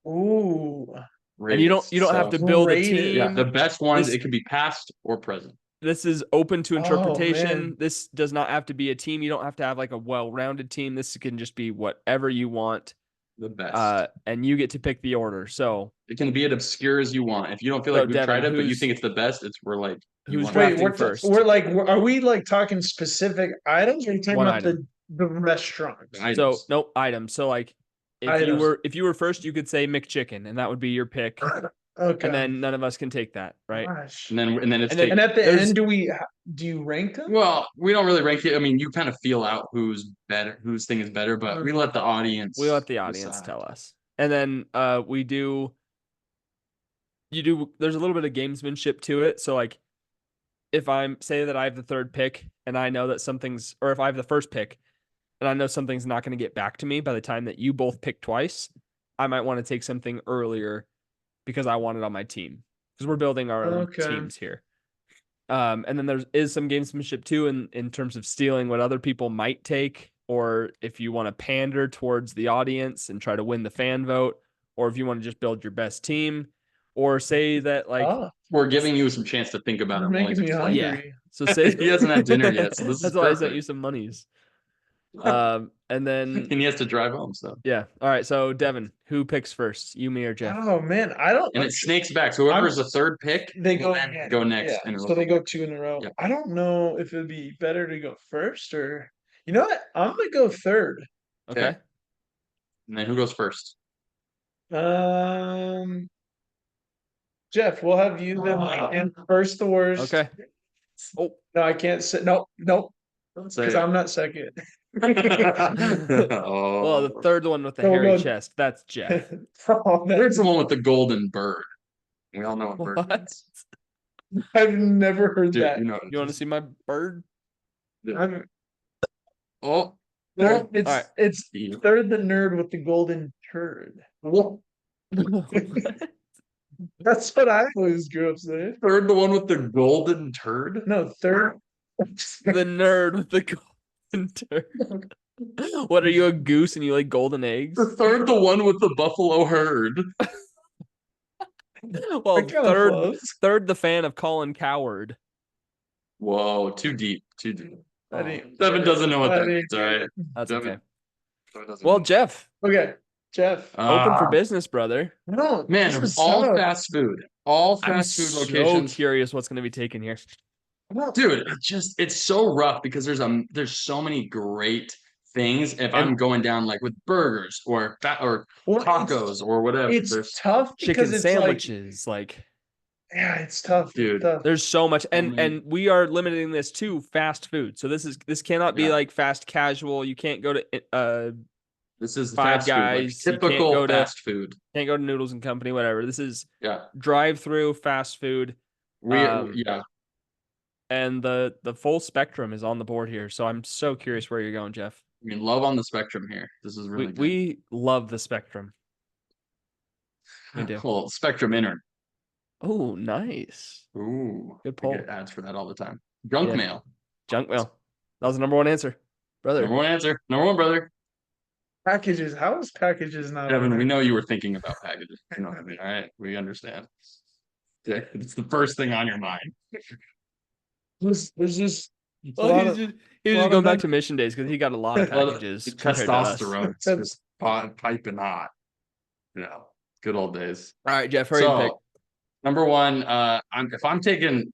Ooh. and you don't have to build a Rated. team. Yeah, the best ones. This- It could be past or present. This is open to Oh, interpretation. man. This does not have to be a team. You don't have to have like a well-rounded team. This can just be whatever you want. The best. And you get to pick the order. So It can be as obscure as you want. If you don't feel So, like we've Devin, tried it, but you who's- think it's the best, we're like you who's want drafting Wait, we're first? we're like, are we like talking specific items? Or are you talking One about item. the restaurant? items. so no items. So like if you Items. were first, you could say McChicken, and that would be your pick. Okay. And then none of us can take that, right? Gosh. and then it's and then- taken. And at the There's- end, do you rank them? Well, we don't really rank it. I mean, you kind of feel out who's better, whose thing is better, but we let the audience. We let the audience decide. tell us. And then there's a little bit of gamesmanship to it. So like if say that I have the 3rd pick and I know that or if I have the 1st pick and I know something's not going to get back to me by the time that you both pick twice, I might want to take something earlier because I want it on my team, because we're building our own Okay. teams here. And then there is some gamesmanship too in terms of stealing what other people might take, or if you want to pander towards the audience and try to win the fan vote, or if you want to just build your best team, or say that like Oh, We're giving you some chance to think about you're it. while making he's me playing. hungry. Yeah. So say He hasn't had dinner yet, so this is that's why I sent perfect. you some monies. And then And he has to drive home, so yeah. All right. So Devin, who picks first? You, me, or Jeff? Oh man, I don't. and it snakes back. So whoever's the 3rd pick, They will go then again. go next. Yeah, And so they go 2 in a row. Yeah. I don't know if it'd be better to go first or you know what? I'm gonna go 3rd. Okay. And then who goes first? Jeff, we'll have you then and first the worst. Okay. Oh, No, I can't say nope, Don't say because it. I'm not second. well, Oh, the 3rd one with the So we'll hairy go- chest. That's Jeff. Oh, there's the one with the golden bird. We all know what bird What? means. I've never heard Dude, that. you know. You want to see my bird? I'm- Oh, no, it's Alright. it's Steve. 3rd the nerd with the golden turd. That's what I always grew up saying. Third, the one with the golden turd. No, 3rd. The nerd with the golden turd. What are you, a goose and you like golden eggs? The third, the one with the buffalo herd. Well, They're kinda close. third, the fan of Colin Coward. Whoa, too deep, too deep. I didn't- Devin doesn't know what I that didn't means, all right? That's Devin- okay. Devin doesn't Well, know. Jeff, Okay, Jeff. open for Ah, business, brother. No, man, this is all tough. fast food. All I'm fast food so locations. curious what's going to be taken here. Dude, it's so rough because there's so many great things if I'm And- going down like with burgers or Well, tacos or whatever. It's There's tough Chicken because it's sandwiches, yeah, it's tough, Dude. Tough. there's so much, and many. we are limiting this to fast food. So this cannot be Yeah. like fast casual. You can't go to this is Five fast food, like Guys, you can't typical go to- fast food. Noodles and Company, whatever. This is Yeah. drive-through fast food, Yeah. and the full spectrum is on the board here. So I'm so curious where you're going, Jeff. I mean, love on the spectrum here. This is really We love the spectrum. we good. do. Well, Spectrum Inner. Oh, nice. Ooh. Good I poll. get ads for that all the time. Junk Yeah. mail. Junk mail. That was the number one answer, brother. Number one answer. Number one, brother. Packages. How is packages not? Devin, on we there? know you were thinking about packages. You know what I mean? All right. We understand. Yeah, it's the first thing on your mind. There's just a Oh, lot he's of- just, lot of going back them- to mission days because he got a lot of Well, packages. compared to us. Testosterone. It's just piping hot. Yeah. Good old days. All right, Jeff, hurry and pick. Number one, if I'm taking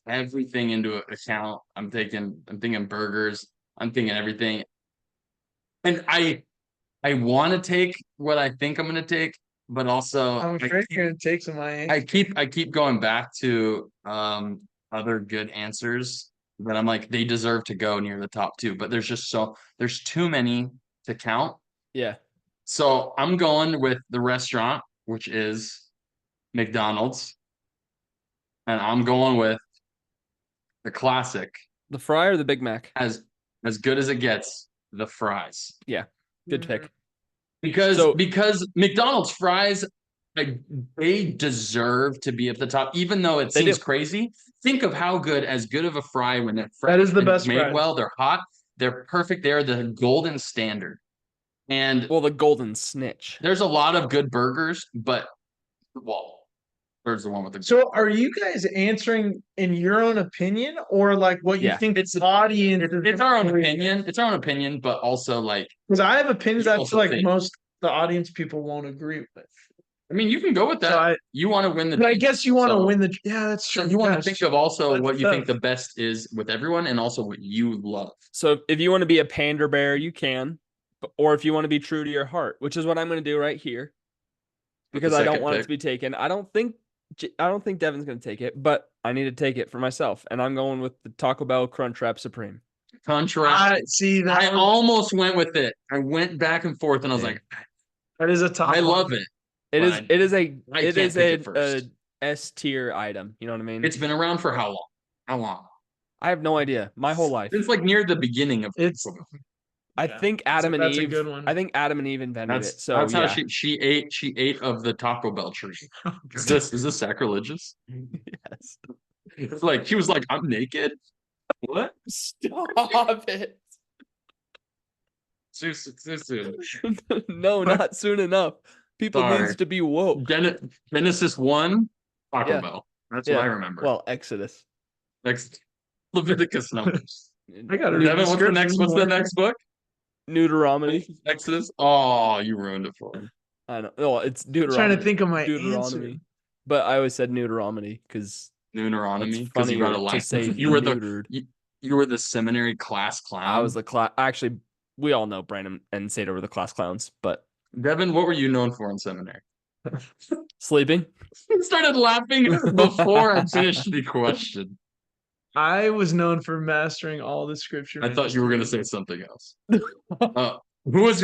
everything into account, I'm thinking burgers, I'm thinking everything. And I want to take what I think I'm gonna take, but also I'm sure you're gonna take some of my I keep going back to other good answers that I'm like they deserve to go near the top two, but there's too many to count. Yeah. So I'm going with the restaurant, which is McDonald's. And I'm going with the classic, The fry or the Big Mac? as good as it gets, the fries. Good pick. Because McDonald's fries, they deserve to be at the top, even though it They seems do. crazy. Think of how good as good of a fry when they're fresh That is the and best made fries. well. They're hot. They're perfect. They're the golden standard. And Well, the golden snitch. there's a lot of good burgers, but there's the one with the. So are you guys answering in your own opinion or like what you Yeah. think it's the audience? It's our own opinion. It's our own opinion, but also like Because I have opinions I Also feel like think- most the audience people won't agree with. I mean, you can go with that. So You want to win the. but I guess you want to So- win the yeah, that's So true. you want to That's think true. of also That's what you think tough. the best is with everyone, and also what you love. So if you want to be a pander bear, you can, or if you want to be true to your heart, which is what I'm going to do right here, With the because I don't second want it pick. to be taken. I don't think Devin's going to take it, but I need to take it for myself, and I'm going with the Taco Bell Crunchwrap Supreme. Contract. I see that. I almost went with it. I went back and forth, and I was Yeah. like, That is a tough. I one. love it. It But is. I It is can't pick it a first. S tier item. You know what I mean? It's been around for how long? How long? I have no idea. My whole life. It's like near the beginning of. It's I yeah, think Adam and that's a Eve. good one. I think Adam and Eve invented That's it. So that's yeah. how she ate of the Taco Bell tree. Is this sacrilegious? Yes. It's like she was like, I'm naked. What? Stop it. Too soon. No, not soon enough. People Sorry. needs to be woke. Genesis 1, Taco Yeah. Bell. That's Yeah. what I remember. Well, Exodus. Next, Leviticus numbers. I got Devin, what's the next book? Deuteronomy. Exodus. Oh, you ruined it for me. I know. Oh, it's I'm Deuteronomy. trying to think of my Deuteronomy. answer. But I always said Deuteronomy because Deuteronomy, it's because you got a funnier to line. say You were the neutered. you were the seminary class clown. I was the class. Actually, we all know Brandon and Sato were the class clowns, but Devin, what were you known for in seminary? sleeping. I started laughing before I finished the question. I was known for mastering all the scripture. I thought you were going to say something else. Who was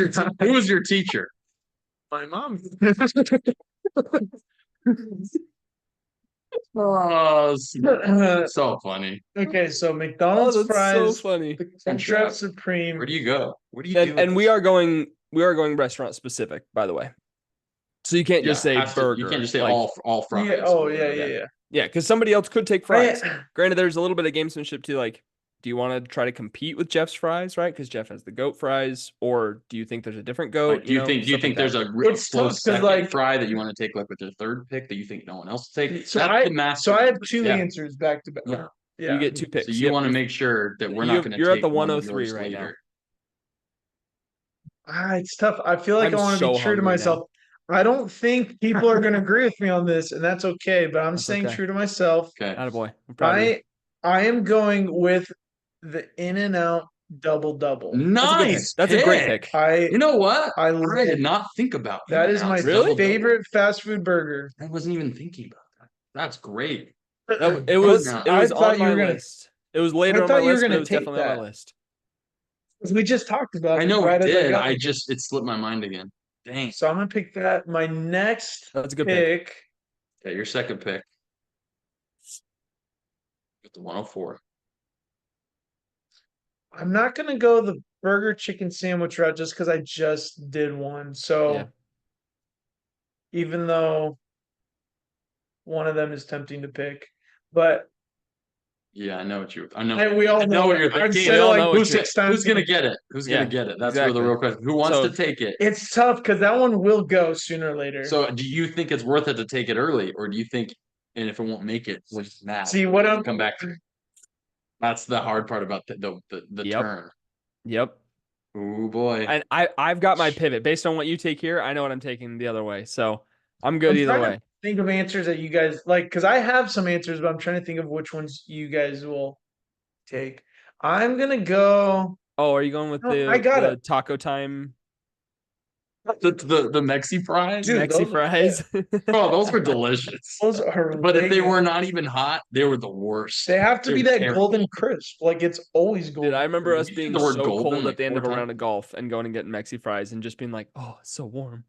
your teacher? my mom. Oh, so funny. Okay, so Oh, McDonald's that's fries, so funny. the Crunchwrap Supreme. Where do you go? What do you do? And we are going restaurant specific, by the way. So you can't just say burger. You can't just say like- all fries. Yeah, oh yeah. Yeah, because somebody else could take fries. I- Granted, there's a little bit of gamesmanship too. Like, do you want to try to compete with Jeff's fries, right? Because Jeff has the goat fries, or do you think there's a different goat? Like, do you think Stuff like there's that. a real It's tough 'cause, second like- fry that you want to take like with your third pick that you think no one else will take? So That's I the master. have two Yeah. answers back to back. Yeah. Yeah. You get 2 picks. So you want to make sure that we're not going to You're at take the one of 103 yours right now. later. It's tough. I feel like I'm I want to so be true to hungry now. myself. I don't think people are going to agree with me on this, and that's okay. But I'm That's staying okay. true to myself. Okay. Attaboy. I'm proud of you. I am going with the In-N-Out double. Nice. That's a great pick. You know what? I I did not think about that is my In-N-Out's Really? double double. favorite fast food burger. I wasn't even thinking about that. That's great. It was I on thought you my were gonna- list. It was later I on my thought you were list, but gonna it was take definitely on that. my list. We just talked about I it know right we as did. got I there. just it slipped my mind again. Dang. So I'm gonna pick that. My next That's a good pick. pick. Okay, your second pick. With the 104. I'm not gonna go the burger chicken sandwich route just because I just did one. So Yeah. even though one of them is tempting to pick, but Yeah, I know what you. I know. we all I know what it. you're I've thinking. said We it all like know what Who's, you're- six times. who's gonna get it? Who's gonna Yeah, get it? That's exactly. the real question. Who wants So- to take it? It's tough because that one will go sooner or later. So, do you think it's worth it to take it early, or do you think, and if it won't make it, we'll just now See what I'm come back to? That's the hard part about the Yep. turn. Yep. Oh boy. And I've got my pivot based on what you take here. I know what I'm taking the other way, so I'm good either trying to way. think of answers that you guys like because I have some answers, but I'm trying to think of which ones you guys will take. I'm gonna go. Oh, are you going with No, I got the it. taco time The Mexi fries. Dude, Mexi those- fries? Oh, those were delicious. Those are But if they banging. were not even hot, they were the worst. They have to be They're that terrible. golden crisp. Like it's always golden. Dude, I remember us You being said the word so golden, cold like, at the end of a 4 round times? of golf and going and getting Mexi fries and just being like, oh, it's so warm.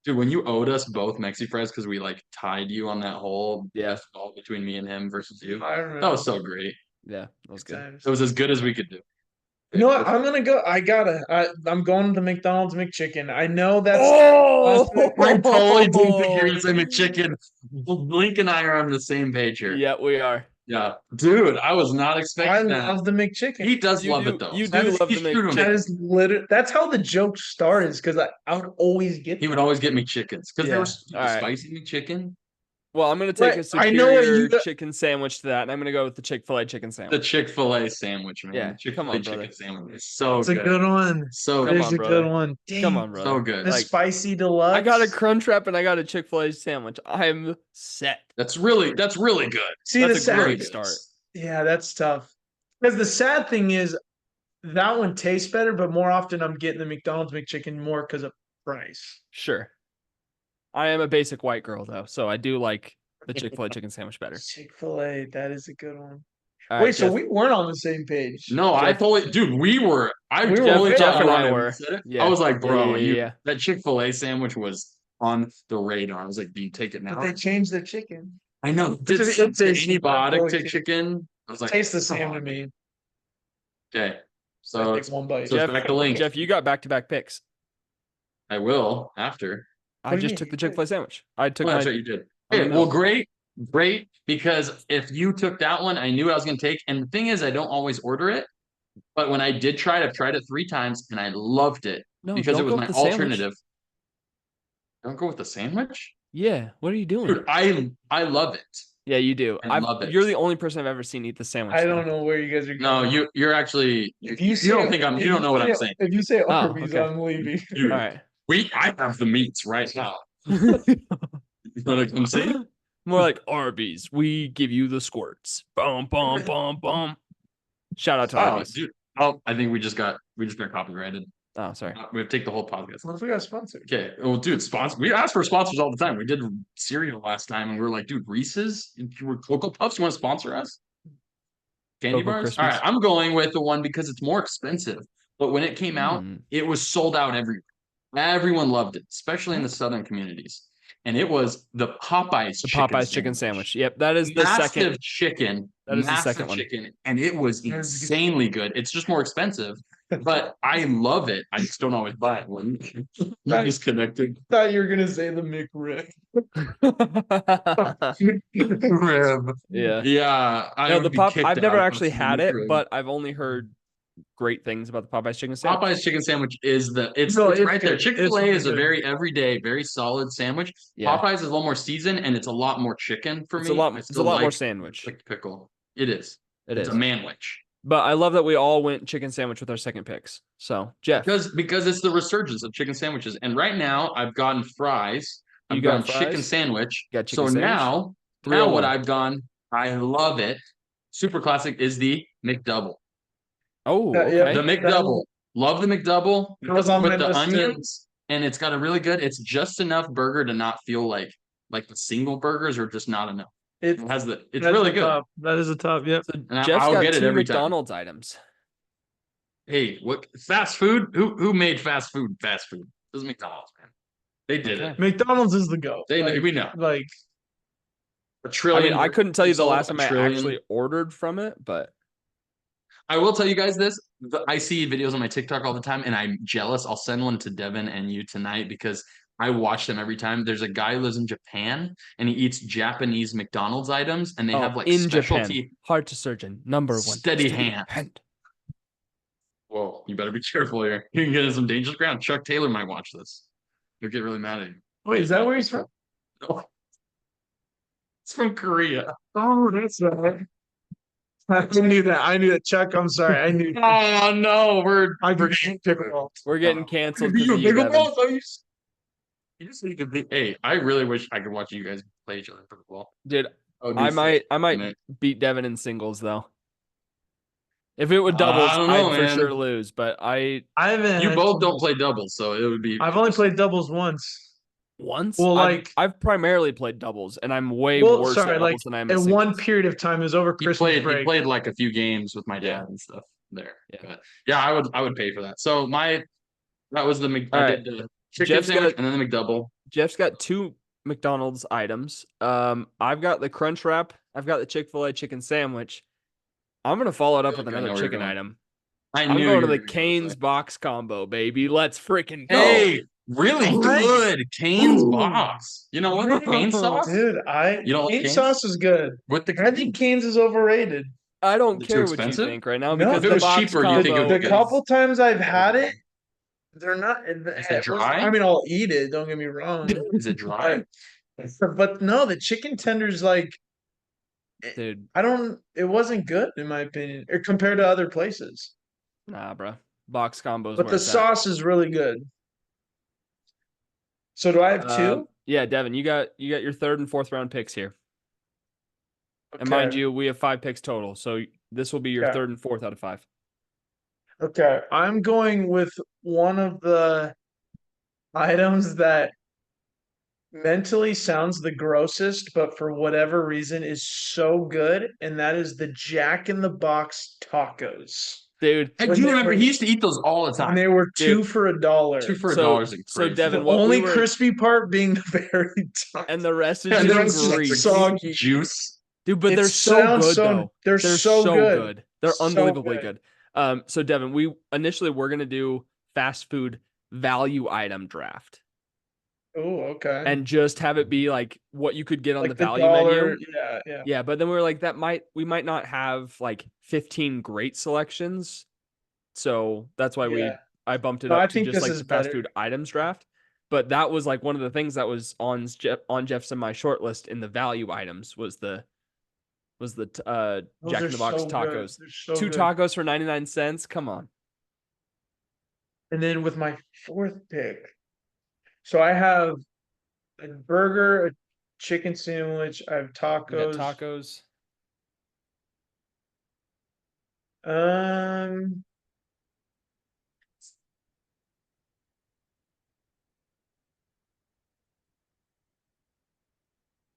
Dude, when you owed us both Mexi fries because we like tied you on that whole Yeah. best ball between me and him versus you. I remember. That was so great. Yeah, that was good. times. It was as good as we could do. You know what? I'm gonna go. I'm going to McDonald's McChicken. I know that's. Oh, I totally didn't think you were gonna say McChicken. Link and I are on the same page here. Yeah, we are. Yeah. Dude, I was not I expecting that. love the McChicken. He does You love do- it though. you That do is- love he's the true to him. That is literally. That's how the joke started. Because I would always get. He would always get McChickens because Yeah. they were All right. spicy McChicken. Well, I'm gonna take Right, a I know what superior you- chicken sandwich to that, and I'm gonna go with the Chick-fil-A chicken The sandwich. Chick-fil-A sandwich, man. Yeah, The Chick-fil-A come on, brother. chicken sandwich is so It's a good. good one. So Come good. It's on, a brother. good one. Come Dang, on, brother. So good. the Like, spicy deluxe. I got a crunch wrap and I got a Chick-fil-A sandwich. I'm set. That's really good. See, That's the a great sad, start. Yeah, that's tough. Because the sad thing is, that one tastes better, but more often I'm getting the McDonald's McChicken more because of price. Sure. I am a basic white girl though, so I do like the Chick-fil-A chicken sandwich better. Chick-fil-A, that is a good one. All Wait, right, so Jeff. we weren't on the same page. No, I Jeff- totally, dude. We were. I We were totally Jeff thought and you I wanted were. to say it. Yeah. I was like, Yeah, bro, yeah, yeah. that Chick-fil-A sandwich was on the radar. I was like, do you take it now? But they changed their chicken. I know. Did It's antibiotic really to tasty. chicken? I was like, Tastes the come same on. to me. Okay, I so take one bite. so it's back to Link. Jeff, you got back-to-back picks. I will after. I What do you just mean took you the did? Chick-fil-A sandwich. I took Oh, my that's what you did. I'm Okay, in well, the great, because if you took that one, I knew what I was going to take. And the thing is, I don't always order it, but when I did try it, I've tried it 3 times, and I loved it No, because don't it was go my with the sandwich. alternative. Don't go with the sandwich, Yeah, what are you doing? dude. I love it. Yeah, you do. I love it. You're the only person I've ever seen eat the sandwich. I though. don't know where you guys are No, going. you're actually If you say- don't think I'm if you don't know what I'm say- saying. If you say Oh, Arby's, okay. I'm leaving. Dude, All right. I have the meats right now. You know what I'm saying? More like Arby's. We give you the squirts. Boom, boom, boom, boom. Shout out to Oh, Arby's. dude. Oh, I think we just got copyrighted. Oh, sorry. We have to take the whole podcast. What if we got sponsored? Okay. Well, dude, sponsor. We ask for sponsors all the time. We did cereal last time, and we were like, dude, Reese's, Cocoa Puffs, you want to sponsor us? Candy Cocoa bars. All Krispies. right, I'm going with the one because it's more expensive. But when it came out, it was sold out everywhere. Everyone loved it, especially in the southern communities. And it was the Popeyes. The Popeyes chicken sandwich. Yep, that is the second. Massive chicken. That is the massive second one. chicken, and it was That is good. insanely good. It's just more expensive, but I love it. I just don't always buy it. When he's connected. Thought you were gonna say the McRib. Rib. Yeah. Yeah. I No, would the be Pop. kicked I've never out if actually I was had eating it, rib. but I've only heard great things about the Popeyes chicken sandwich. Popeyes chicken sandwich is it's No, it's it's right there. good. Chick-fil-A It's is a good. very everyday, very solid sandwich. Yeah. Popeyes is a little more seasoned and it's a lot more chicken for It's me. a lot. I It's a still lot more like sandwich. the pickle. It is. It It's is. a manwich. But I love that we all went chicken sandwich with our second picks. So Jeff, Because it's the resurgence of chicken sandwiches. And right now I've gotten fries. You I've got gone chicken fries? sandwich. You got chicken So sandwich? now 301. what I've gone, I love it. Super classic is the McDouble. Oh, Yeah, okay. The McDouble. Love the McDouble That was on with my the list, too. onions. And it's got a really good, it's just enough burger to not feel like the single burgers are just not enough. It's It's that's really the good. top. That is a top. Yep. So And Jeff's I'll got get it 2 every time. McDonald's items. Hey, what fast food? Who made fast food fast food? It was McDonald's, man. They did Okay. it. McDonald's is the go. We know. Like A I trillion. mean, I couldn't tell you the sold last a time I trillion. actually ordered from it, but I will tell you guys this. I see videos on my TikTok all the time, and I'm jealous. I'll send one to Devin and you tonight because I watch them every time. There's a guy who lives in Japan, and he eats Japanese McDonald's items, and they have like in specialty. Japan, heart surgeon, number 1. Steady hand. Whoa, you better be careful here. You can get in some dangerous ground. Chuck Taylor might watch this. He'll get really mad at you. wait, is that where he's from? No. It's from Korea. Oh, that's right. I knew that. I knew that. Chuck, I'm sorry. I knew. Oh no, we're getting pickleball. We're getting canceled You because of you, Devin. pickleball? So you just need to be. Hey, I really wish I could watch you guys play each other pickleball. Dude, Oh, I might man. beat Devin in singles though. If it would doubles, I don't know, I'd for man. sure lose. But I haven't. You both don't play doubles, so it would be. I've only played doubles once. once, Well, I've primarily played doubles, and I'm way Well, worse sorry, at like doubles than I am in at one singles. period of time, it was over He Christmas break. played like a few games with my dad Yeah. and stuff there. Yeah. But yeah, I would pay for that. So that was the All I right. did the chicken sandwich and then the McDouble. Jeff's got 2 McDonald's items. I've got the Crunch Wrap. I've got the Chick-fil-A chicken sandwich. I'm gonna follow it up with Okay, I know another where you're chicken going. item. I'm I'm knew going you to were the gonna go Cane's this way. box combo, baby. Let's freaking go. Hey, really What? good Cane's Ooh. box. You know what? Cane sauce Dude, You don't like Cane's Cane's? sauce is good. with the I think Cane's is overrated. I don't Is it too care what you expensive? think right now No, because if it the was box cheaper, you think it combo would be The good? couple times I've had it, they're not. it dry? I mean, I'll eat it. Don't get me wrong. Is it dry? But no, the chicken tenders, like, dude. it wasn't good in my opinion, or compared to other places. Nah, bro. Box combos. But the sauce is really good. So do I have two? Yeah, Devin, you got your 3rd and 4th round picks here. And mind Okay. you, we have 5 picks total, so this will be your Okay. 3rd and 4th out of 5. Okay, I'm going with one of the items that mentally sounds the grossest, but for whatever reason is so good, and that is the Jack in the Box tacos. Dude, I When do they remember were- he used to eat those all the And time. they were Dude, two for $1. Two for So- $1 is so crazy. Devin, The what we only were- crispy part being the very top. and the rest is And then just it's just grease. soggy. Juice. Dude, but It they're so sounds good so- though. they're so good. They're So unbelievably good. good. So Devin, we initially we're gonna do fast food value item draft Oh, okay. and just have it be like what you could get on like the value dollar, menu. yeah. Yeah, but then we were like, we might not have like 15 great selections. So that's why Yeah. I bumped it No, up I to think just this like is the fast better. food items draft. But that was like one of the things that was on Jeff's and my short list in the value items was the Those Jack are in the Box so good. tacos. They're so 2 good. tacos for 99 cents. Come on. And then with my 4th pick, so I have a burger, a chicken sandwich, I have You got tacos. tacos. Um,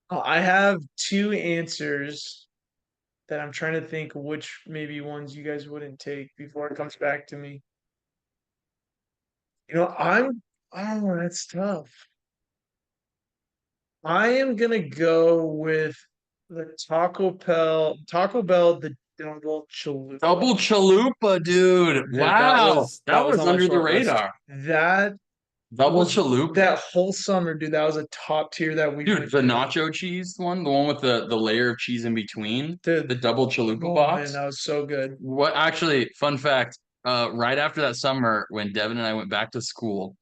I have 2 answers that I'm trying to think which maybe ones you guys wouldn't take before it comes back to me. Oh, that's tough. I am gonna go with the Taco Bell, the double chalupa. Double chalupa, dude. Dude, Wow. That was on my under the short list. radar. That Double was chalupa. that whole summer, dude. That was a top tier that we Dude, went the to. nacho cheese one, the one with the layer of cheese in between, Dude, the double chalupa oh, box. man, that was so good. What actually, fun fact, right after that summer when Devin and I went back to school,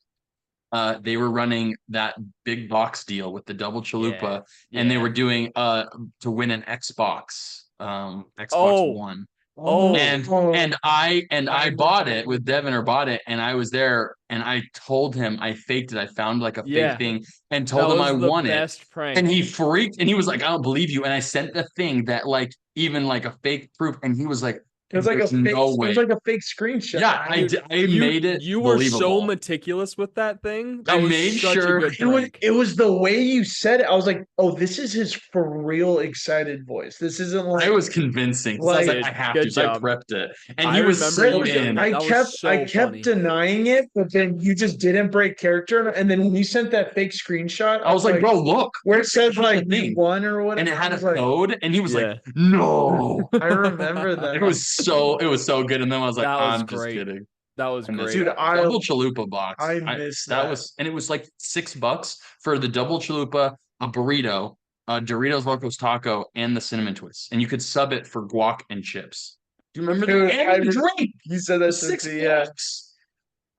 they were running that big box deal with the double chalupa, and they were doing to win an Xbox Xbox Oh. One. Oh. And I bought it with Devin or bought it, and I was there and I told him I faked it. I found like a Yeah. fake thing and That told him was I the won it. best prank. And he freaked and he was like, I don't believe you. And I sent the thing that like even like a fake proof, and he was like, It was like a "There's fake. no It way." was like a fake screenshot. Yeah, I made it You were so believable. meticulous with that thing. That I was made such sure a good It was prank. it was the way you said it. I was like, oh, this is his for real excited voice. This isn't like I was convincing because I was like, Like, I have good to. So I job. prepped it, and I he was remember so you doing in. that. That was so I kept funny. denying it, but then you just didn't break character. And then when you sent that fake screenshot, I was like, bro, look, where it says here's like the you thing. won or whatever. And it had I a was like, code, and he was Yeah. like, no. I remember that. It was so good. And then I was like, That was I'm just great. kidding. That was I missed great. Dude, that. Double chalupa box. I missed that. was, and it was like $6 for the double chalupa, a burrito, a Doritos Locos Taco, and the cinnamon twist. And you could sub it for guac and chips. Do you remember Dude, that? And the drink. You said It that was to me, $6. yeah.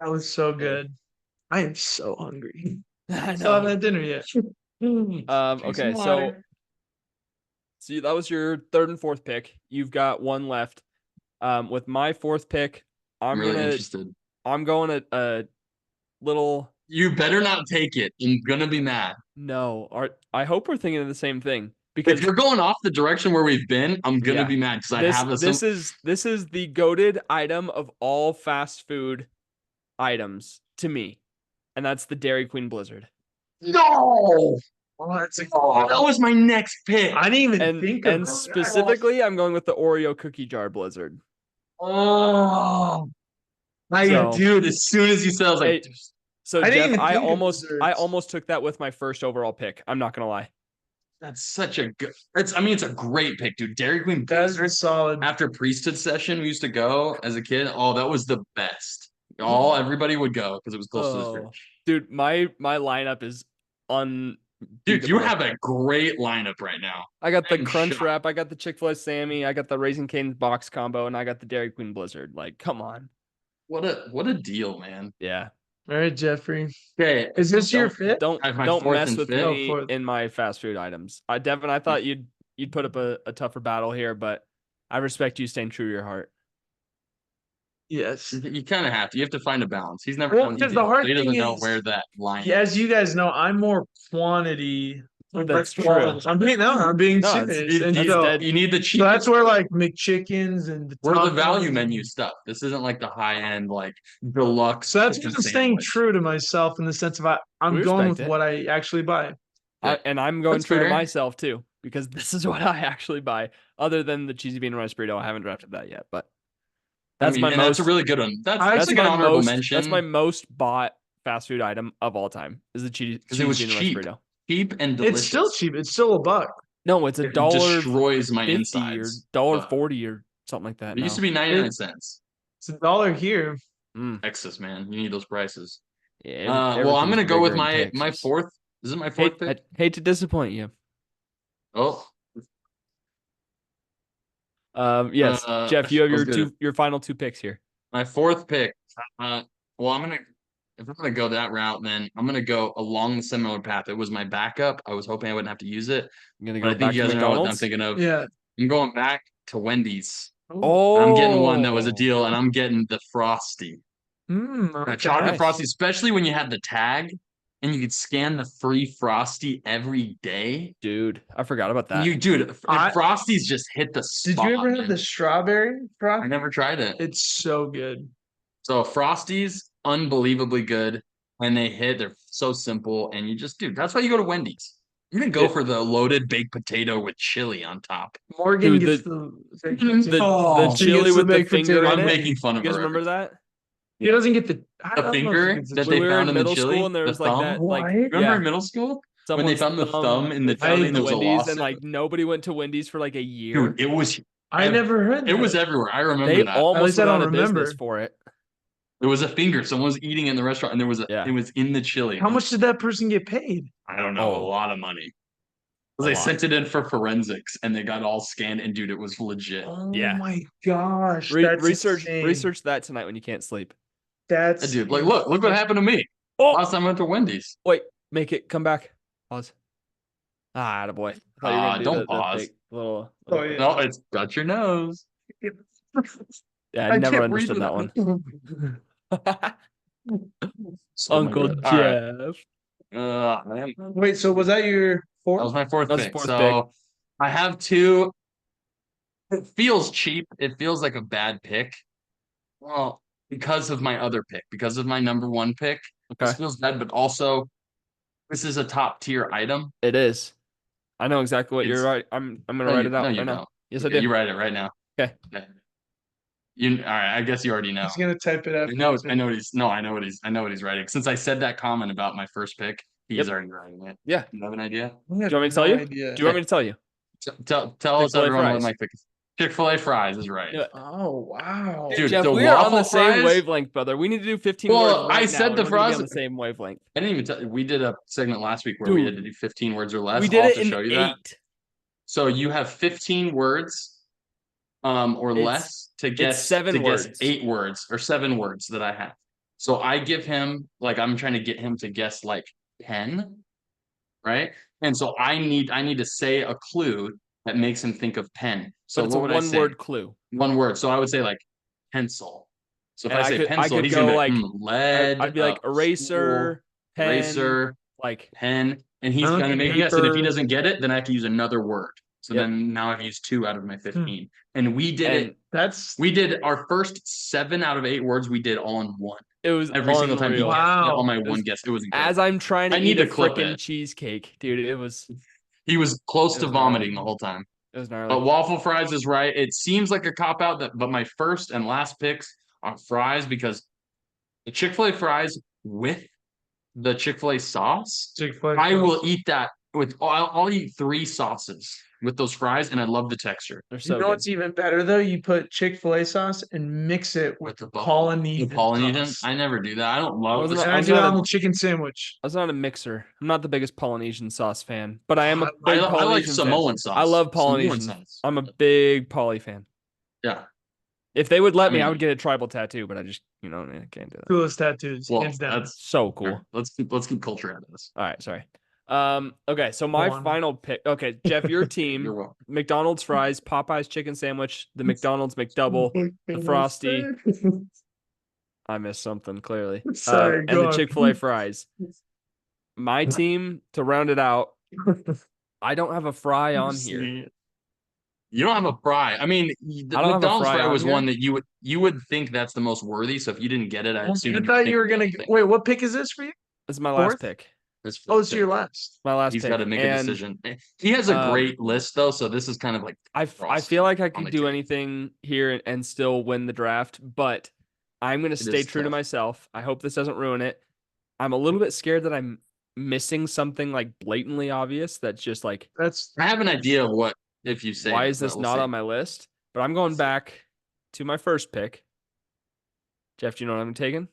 That was so good. I am so hungry. I Still haven't know. had dinner yet. Okay, so that was your third and fourth pick. You've got one left. With my fourth pick, I'm really interested. I'm going a little. You better not take it. I'm gonna be mad. No, I hope we're thinking of the same thing If because you're going off the direction where we've been, I'm gonna Yeah. be mad because I have a this is the goated item of all fast food items to me, and that's the Dairy Queen Blizzard. No. That was my next pick. I didn't even And think of and that. specifically, I'm going with the Oreo cookie jar Blizzard. Oh, So- dude! As soon as you said, I was like, Hey, So I didn't Jeff, even I think of almost desserts. took that with my first overall pick. I'm not gonna lie. "That's such a good." It's a great pick, dude. Dairy Queen That's Blizzard. solid. After priesthood session, we used to go as a kid. Oh, that was the best. Everybody would go because it was close to the Oh, fridge. dude, my lineup is Dude, unbeatable. you have a great lineup right now. I got the I'm Crunch shocked. Wrap, I got the Chick-fil-A Sammy, I got the Raising Cane's box combo, and I got the Dairy Queen Blizzard. Like, come on. What a deal, man. Yeah. All right, Jeffrey. Okay, Is this your fifth? Don't I have my don't fourth mess and with fifth. me Oh, fourth. in my fast food items. Devin, I thought you'd put up a tougher battle here, but I respect you staying true to your heart. Yes. You kind of have to. You have to find a balance. He's never Well, done because it. the hard He doesn't thing know is- where that line Yeah, is. as you guys know, I'm more quantity. That's true. I'm being No, it's- serious. And he's so, dead. You need the so cheap. that's where like McChickens and We're the tacos value and- menu stuff. This isn't like the high end, like deluxe. So that's chicken why I'm staying sandwich. true to myself in the sense of I'm We going respect with it. what I actually buy. And I'm going That's true to fair. myself too, because this is what I actually buy. Other than the cheesy bean rice burrito, I haven't drafted that yet, but that's my and most. that's a really good one. That's I- like that's an my honorable most. mention. That's my most bought fast food item of all time. Is the cheesy because it was bean cheap, rice burrito? cheap and delicious. It's still cheap. It's still $1. No, it's It $1.50 destroys my or insides. $1.40 or something like that. It used to now. be 99 cents. It's $1 here. Texas, man, you need those prices. Yeah, Well, I'm gonna everything's go with bigger in my Texas. fourth. Is it my fourth pick? Hate to disappoint you. Oh, Yes, Jeff, you have I was your final two picks here. my fourth pick. Well, if I'm gonna go that route, then I'm gonna go along the similar path. It was my backup. I was hoping I wouldn't have to use it. I'm gonna But go I back think you to guys know what I'm McDonald's. thinking of. Yeah. I'm going back to Wendy's. Oh, I'm getting one that was a deal, and I'm getting the Frosty. Okay. Chocolate Nice. Frosty, especially when you had the tag and you could scan the free Frosty every day. dude, I forgot about that. Dude, I- Frosties just hit the Did spot. you ever have man. the strawberry I frosty? never tried it. It's so good. So Frosties, unbelievably good. When they hit, they're so simple. And dude, that's why you go to Wendy's. You didn't go for the loaded baked potato with chili on top. Morgan Dude, gets the Oh, chili gets the with the baked finger potato. in I'm it. making fun You of guys her. remember that? He doesn't get the I The don't know if he finger gets the that chili. they When we were found in in the middle chili, school and there the was like thumb? that, like What? Remember in middle school? When they someone's found the thumb in the they found chili in and the it was a Wendy's, and lawsuit. like nobody went to Wendy's for like a year. Dude, it was I never heard it was that. everywhere. I remember They that. almost least I went out don't of business remember. for it. There was a finger. Someone was eating in the restaurant, and it was in the chili. How much did that person get paid? I don't know. Oh. A lot of money. A They lot. sent it in for forensics, and they got all scanned. And dude, it was legit. Oh Yeah. my gosh. That's Research insane. that tonight when you can't sleep. That's Dude, like look what happened to me. Oh, Last time I went to Wendy's. wait, make it come back. Pause. Ah, attaboy. I thought you were gonna do Don't the pause. fake. Little. Oh, yeah. No, it's got your nose. Yeah, I I never can't read understood that without- one. Oh my Uncle God. All right. Jeff. Man. Wait, so was that your That fourth? was my fourth That's pick. fourth So I have two. It feels cheap. It feels like a bad pick. Well, because of my other pick, because of my number one pick, this Okay. feels bad, but also this is a top tier item. It is. I know exactly what you're It's right. I'm gonna no, write it out no, right you now. don't. Yes, Okay, I do. you write it right now. Okay. You all right? I guess you already know. He's gonna type it I after. know. you say I know what he's. No, I know what he's writing. Since I said that comment about my first pick, he's Yep. already writing it. Yeah. You have an idea? it. I Do you have want me to tell no you? idea. Do you want me to tell you? Tell us Chick-fil-A everyone what fries. my pick is. Chick-fil-A fries is right. Yeah. Oh wow. Dude, Jeff, the we are on the waffle same fries- wavelength, brother. We need to do 15 Well, words right I now. said and the we're gonna be fries- on the same wavelength. I didn't even tell. We did a segment last week where we had to do 15 words or less. We I'll did have it to in show you that. 8. So you have 15 words, or It's- less to guess 7 guess words. 8 words or 7 words that I have. So I give him like I'm trying to get him to guess like 10, right? And so I need to say a clue that makes him think of pen. So But it's a what would I say? one-word clue. One word. So I would say like pencil. So if And I say I pencil, could he's go gonna be like lead. I'd be like eraser, pen, eraser, like pen, and he's I don't gonna make think a guess. And if he paper. doesn't get it, then I have to use another word. So Yep. then now I've used 2 out of my 15. And we did it. And That's We did our first 7 out of 8 words. We did all in one. it was Every single time he unreal. guessed Wow. all my It was- one guess. It was incredible. As I'm trying to I need eat a to clip freaking it. cheesecake, dude. It was He was close It to was gnarly. vomiting the whole time. gnarly. But waffle fries is right. It seems like a cop out, but my first and last picks are fries because the Chick-fil-A fries with the Chick-fil-A sauce, Chick-fil-A. I will eat that with. I'll eat 3 sauces with those fries, and I love the texture. They're You so know good. what's even better though? You put Chick-fil-A sauce and mix it with The Polynesian. Polynesian. sauce. I never do that. I don't love. wasn't the- And I I was do that not on a- the chicken sandwich. I was not a mixer. I'm not the biggest Polynesian sauce fan, but I am a I big I like Polynesian fan. Samoan sauce. I love Samoan Polynesian. sauce. I'm a big Poly fan. Yeah. If they would let I me, I mean- would get a tribal tattoo, but I just, I can't do that. Coolest tattoos, Well, hands down. that's So cool. Sure. Let's keep culture out of this. All right, sorry. Okay, so my One. final pick. Okay, Jeff, your You're team: welcome. McDonald's fries, Popeyes chicken sandwich, the McDonald's McDouble, the Frosty. I missed something clearly. Sorry, and go the on. Chick-fil-A fries. My team to round it out. I don't have a fry on here. You don't have a fry. I mean, the I don't have a McDonald's fry fry on was here. one that you would think that's the most worthy. So if you didn't get it, I assume I thought you were gonna. Wait, what pick is this for you? This is my last Fourth? pick. Oh, it's your last. My last He's pick. got to make a And decision. He has a um, great list though, so this is kind of like I Frost feel like I on could the do chicken. anything here and still win the draft, but I'm going to stay is true to tough. myself. I hope this doesn't ruin it. I'm a little bit scared that I'm missing something like blatantly obvious that's just like, That's I have an idea of what if you say why it, is but this we'll not see. on my list? But I'm going back to my first pick. Jeff, do you know what I'm taking?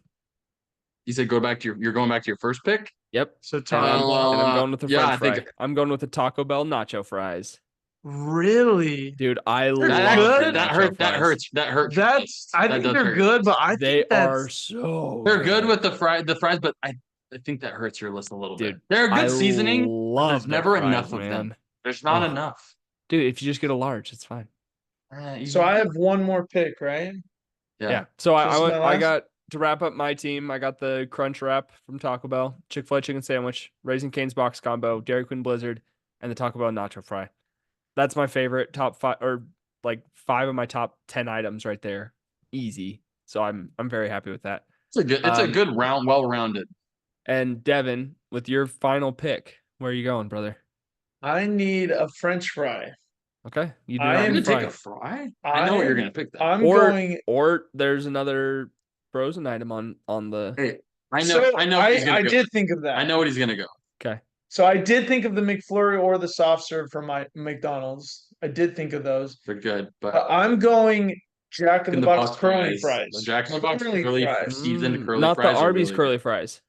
You said go back to you're going back to your first pick? Yep. so And I'm, Taco and I'm Bell. going with the yeah, French I fry. think- I'm going with the Taco Bell nacho fries. Really? Dude, I They're love good. the That nacho hurts. That fries. hurts. That hurts. That's. I That think does they're hurt. good, but I They think that's. are so They're good with the fries, but I think that hurts your list a little Dude, bit. They're a good I seasoning. but love There's their never fries, enough of man. them. There's not Ugh. enough. Dude, if you just get a large, it's fine. So I have one more pick, right? Yeah. So This is my I last? got to wrap up my team. I got the Crunch Wrap from Taco Bell, Chick-fil-A chicken sandwich, Raising Cane's box combo, Dairy Queen Blizzard, and the Taco Bell nacho fry. That's my favorite top 5 or like 5 of my top 10 items right there. Easy. So I'm very happy with that. It's a good round, well-rounded. And Devin, with your final pick, where are you going, brother? I need a French fry. Okay. You do I not I'm am need gonna fry. take a fry. I know what you're gonna pick. That. I'm or going. or there's another frozen item on the Hey, I know. So I know. What he's gonna I go. did think of that. I know what he's gonna go. Okay. So I did think of the McFlurry or the soft serve from my McDonald's. I did think of those. They're good, but I'm going Jack in the Box curly fries. fries. The Jack in the Box Curly curly fries. seasoned curly not fries. the are Arby's really curly good. fries.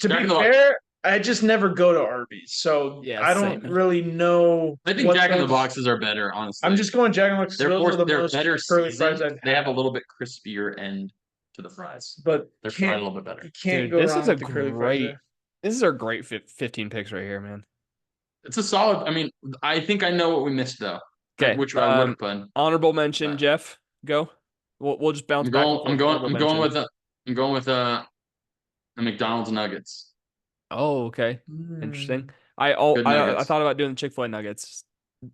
To Jack be in the Box. fair, I just never go to Arby's, so Yeah, I don't same. really know. I think what Jack in the those- Boxes are better, honestly. I'm just going Jack in the Box. Those are the most better curly seasoned. fries I've They have a had. little bit crispier end to the fries. But They're fried a can't, little bit better. you can't Dude, go this wrong is a with the curly fries great. there. This is our great 15 picks right here, man. It's a solid. I mean, I think I know what we missed though. Okay. Which I would have put. Honorable mention, But- Jeff. Go. We'll just bounce back and forth. I'm going with the McDonald's nuggets. Oh, okay. Interesting. I Good nuggets. thought about doing the Chick-fil-A nuggets,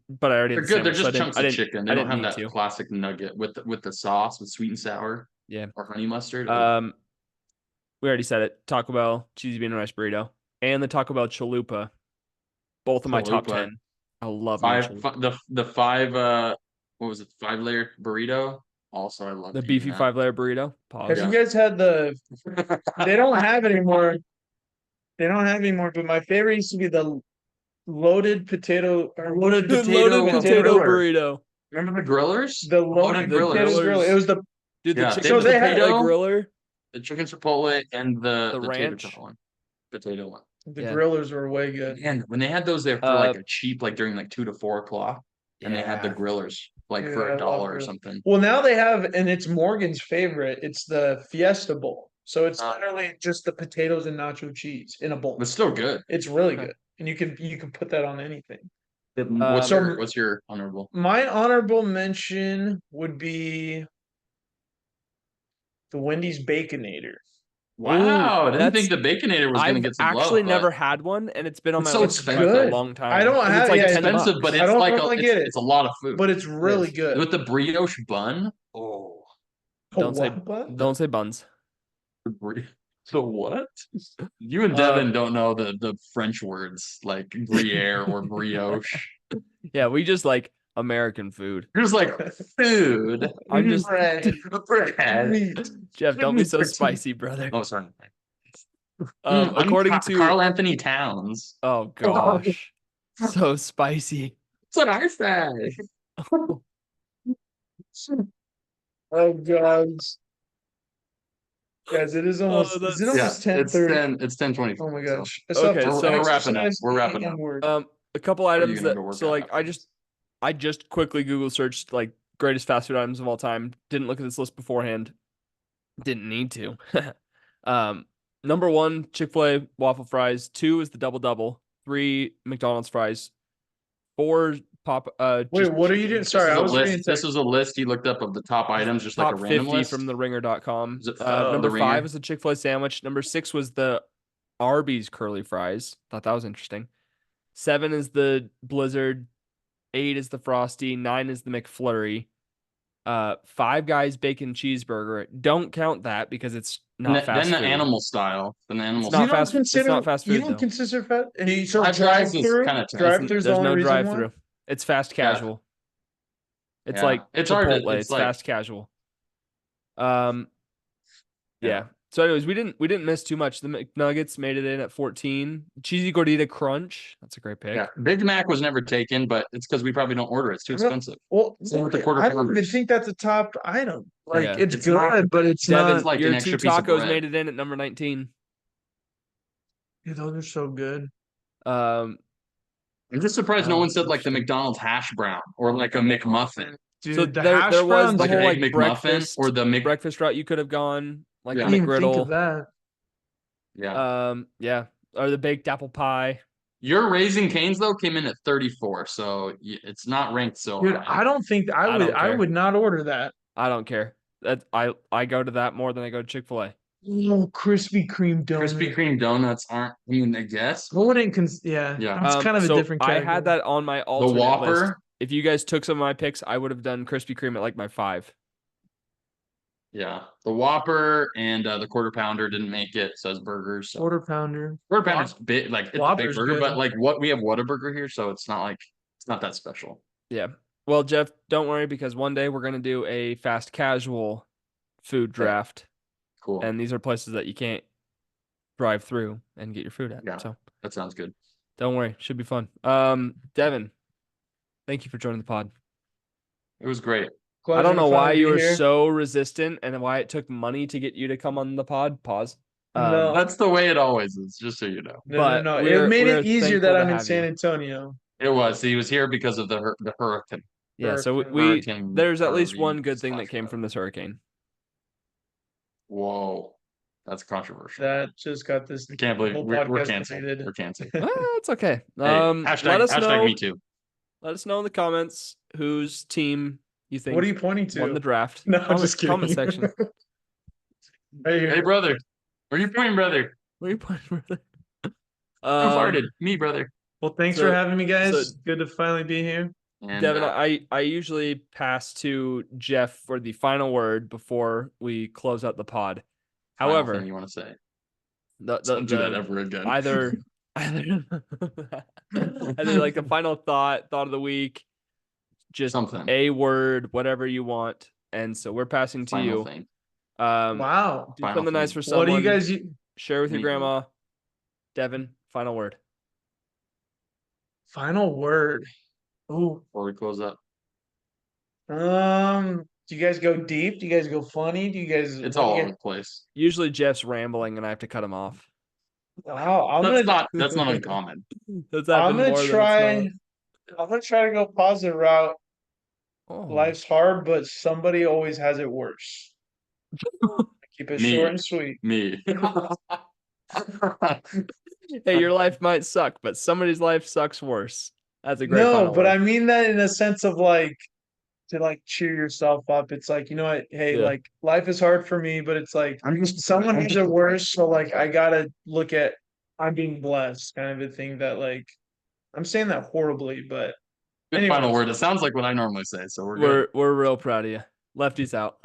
but I already They're had the good. They're sandwich, just chunks of chicken. They I don't didn't have need that to. classic nugget with the sauce with sweet and sour. Yeah. Or honey mustard. We already said it. Taco Bell cheesy bean and rice burrito and the Taco Bell chalupa. Both of my top Chalupa. 10. I love the 5 what was it? 5-layer burrito. Also, I love the beefy 5-layer burrito. Have Pause. you guys had the? They don't have anymore. They don't have anymore. But my favorite used to be the loaded potato Loaded potato burrito. Remember the grillers? The loaded grillers. potato griller. It was the Dude, the Yeah, chicken so they had- potato griller. The chicken chipotle and the ranch? tater one. Potato one. the Yeah. grillers were way good. And when they had those there for like a cheap, like during like 2 to 4 o'clock, and they had the Yeah. grillers like Dude, for I love $1 or grillers. something. Well, now they have, and it's Morgan's favorite. It's the Fiesta Bowl. So it's literally just the potatoes and nacho cheese in a bowl. But still good. It's really Okay. good, and you can put that on anything. What's your honorable? My honorable mention would be the Wendy's Baconator. Wow, I didn't that's- think the Baconator was going to I've get some love. actually but never had one, and it's been on It's my so list for like expensive. a long time. I don't 'Cause have- it's like yeah, it's 10 expensive, bucks. but I it's don't like normally get it. it's a lot of food. But it's really Yes. good. With the brioche bun. Oh, Don't say- What? Don't say buns. So what? You and Devin don't know the French words like Gruyere or brioche. Yeah, we just like American food. You're just like food. I'm just Bread. Bread. Meat. Jeff. Don't be so Protein. spicy, brother. Oh, sorry. According I'm to Carl Anthony Towns. oh gosh, so spicy. That's what I say. Oh god. Guys, it is almost is it almost 10:30? It's 10:20. Oh my gosh. Okay, so we're wrapping up. We're wrapping up. A couple you items gonna that go work so out like after I just quickly Google searched like greatest fast food items of all time. Didn't look at this list beforehand. Didn't need to. Number 1, Chick-fil-A waffle fries. 2 is the double double. 3 McDonald's fries. 4 pop. Wait, what are you doing? Sorry, I was reading. This was a list he looked up of the top items, just like top a random 50 list. from the ringer.com. Is it, Number the 5 Ringer? is the Chick-fil-A sandwich. Number 6 was the Arby's curly fries. Thought that was interesting. 7 is the Blizzard. 8 is the Frosty. 9 is the McFlurry. 5 Guys bacon cheeseburger. Don't count that because it's not fast Then food. the animal style. Then the animal It's not style. fast- it's not fast food, You don't though. consider fast. So Five drive Guys is through. kinda tough. Drive through's the There's only no reason drive why? through. It's fast Yeah. casual. It's Yeah. like It's hard to- Chipotle. it's It's like- fast casual. Yeah. Yeah. So, anyways, we didn't miss too much. The McNuggets made it in at 14. Cheesy Gordita Crunch. That's a great pick. Yeah, Big Mac was never taken, but it's because we probably don't order it. It's too expensive. Well, Same with the quarter I don't even pounders. think that's a top item. Like Yeah. it's It's good, not- but it's Devin, not. like your an 2 extra piece of tacos bread. made it in at number 19. Yeah, those are so good. Um, I'm just surprised no Oh, one said like the interesting. McDonald's hash brown or like a McMuffin, Dude, so the there hash was browns the like whole an like egg McMuffin breakfast or the Mc. breakfast route you could have gone, like Yeah. the I didn't even think of McGriddle. that. Yeah, Yeah, or the baked apple pie. your Raising Cane's though came in at 34, so it's not ranked so Dude, high. I don't think I don't I care. would not order that. I don't care. That I go to that more than I go to Chick-fil-A. Oh, Krispy Kreme donut. Krispy Kreme donuts aren't. I mean, I guess I wouldn't yeah. Yeah. That's kind of so a different I category. had that on my the alternate list. Whopper. If you guys took some of my picks, I would have done Krispy Kreme at like my 5. Yeah, the Whopper and the quarter pounder didn't make it. So it's burgers. So. Quarter pounder. Quarter pounder's big, like it's a big Whopper's burger, good. but like what we have Whataburger here, so it's not that special. Yeah. Well, Jeff, don't worry because one day we're gonna do a fast casual food draft, Cool. and these are places that you can't drive through and get your food at. Yeah. So That sounds good. don't worry, should be fun. Devin, thank you for joining the pod. It was great. I don't know Pleasure to why finally you be were here. so resistant and why it took money to get you to come on the pod. Pause. No. That's the way it always is, just so you know. No, but no. we're- It made we're it easier thankful that to I'm in have San you. Antonio. It was. He was here because of the hurricane. Yeah, so Hurricane. there's at least Harvey one good thing that slash came from whatever. this hurricane. Whoa. That's controversial. That just got this I can't believe whole we're podcast canceled. deleted. We're canceled. It's okay. Hey, Let us hashtag know. me too. Let us know in the comments whose team you think What are you pointing to? won the draft. No, I'm just kidding. Comment section. Right here. Hey, brother. Where are you pointing, brother? Where are you pointing, brother? Who farted? Me, brother. Well, thanks So- for having me, guys. so- Good to finally be here. And Devin, I usually pass to Jeff for the final word before we close out the pod. final However, thing you want to say? the Don't do that ever again. either either like a final thought of the week, just Something. a word, whatever you want. And so we're passing to Final you. thing. Wow. Do Final something nice thing. for someone. What do you guys? Share with your Anything. grandma. Devin, final word. Final word. Ooh. Before we close up. Do you guys go deep? Do you guys go funny? Do you guys? It's what do all you over guys- the place. Usually Jeff's rambling and I have to cut him off. Wow. That's not uncommon. That's I'm happened gonna more try. than it's I'm gonna try to go positive route. not. Oh. Life's hard, but somebody always has it worse. Keep it Me. short and sweet. Me. Hey, your life might suck, but somebody's life sucks worse. That's a great No, final but word. I mean that in a sense of like to like cheer yourself up. It's like, you know what? Hey, Yeah. like life is hard for me, but it's like someone has it worse. So like I gotta look at I'm being blessed kind of a thing that like I'm saying that horribly, but Good anyways. final word. It sounds like what I normally say, so we're good. We're real proud of you. Lefty's out.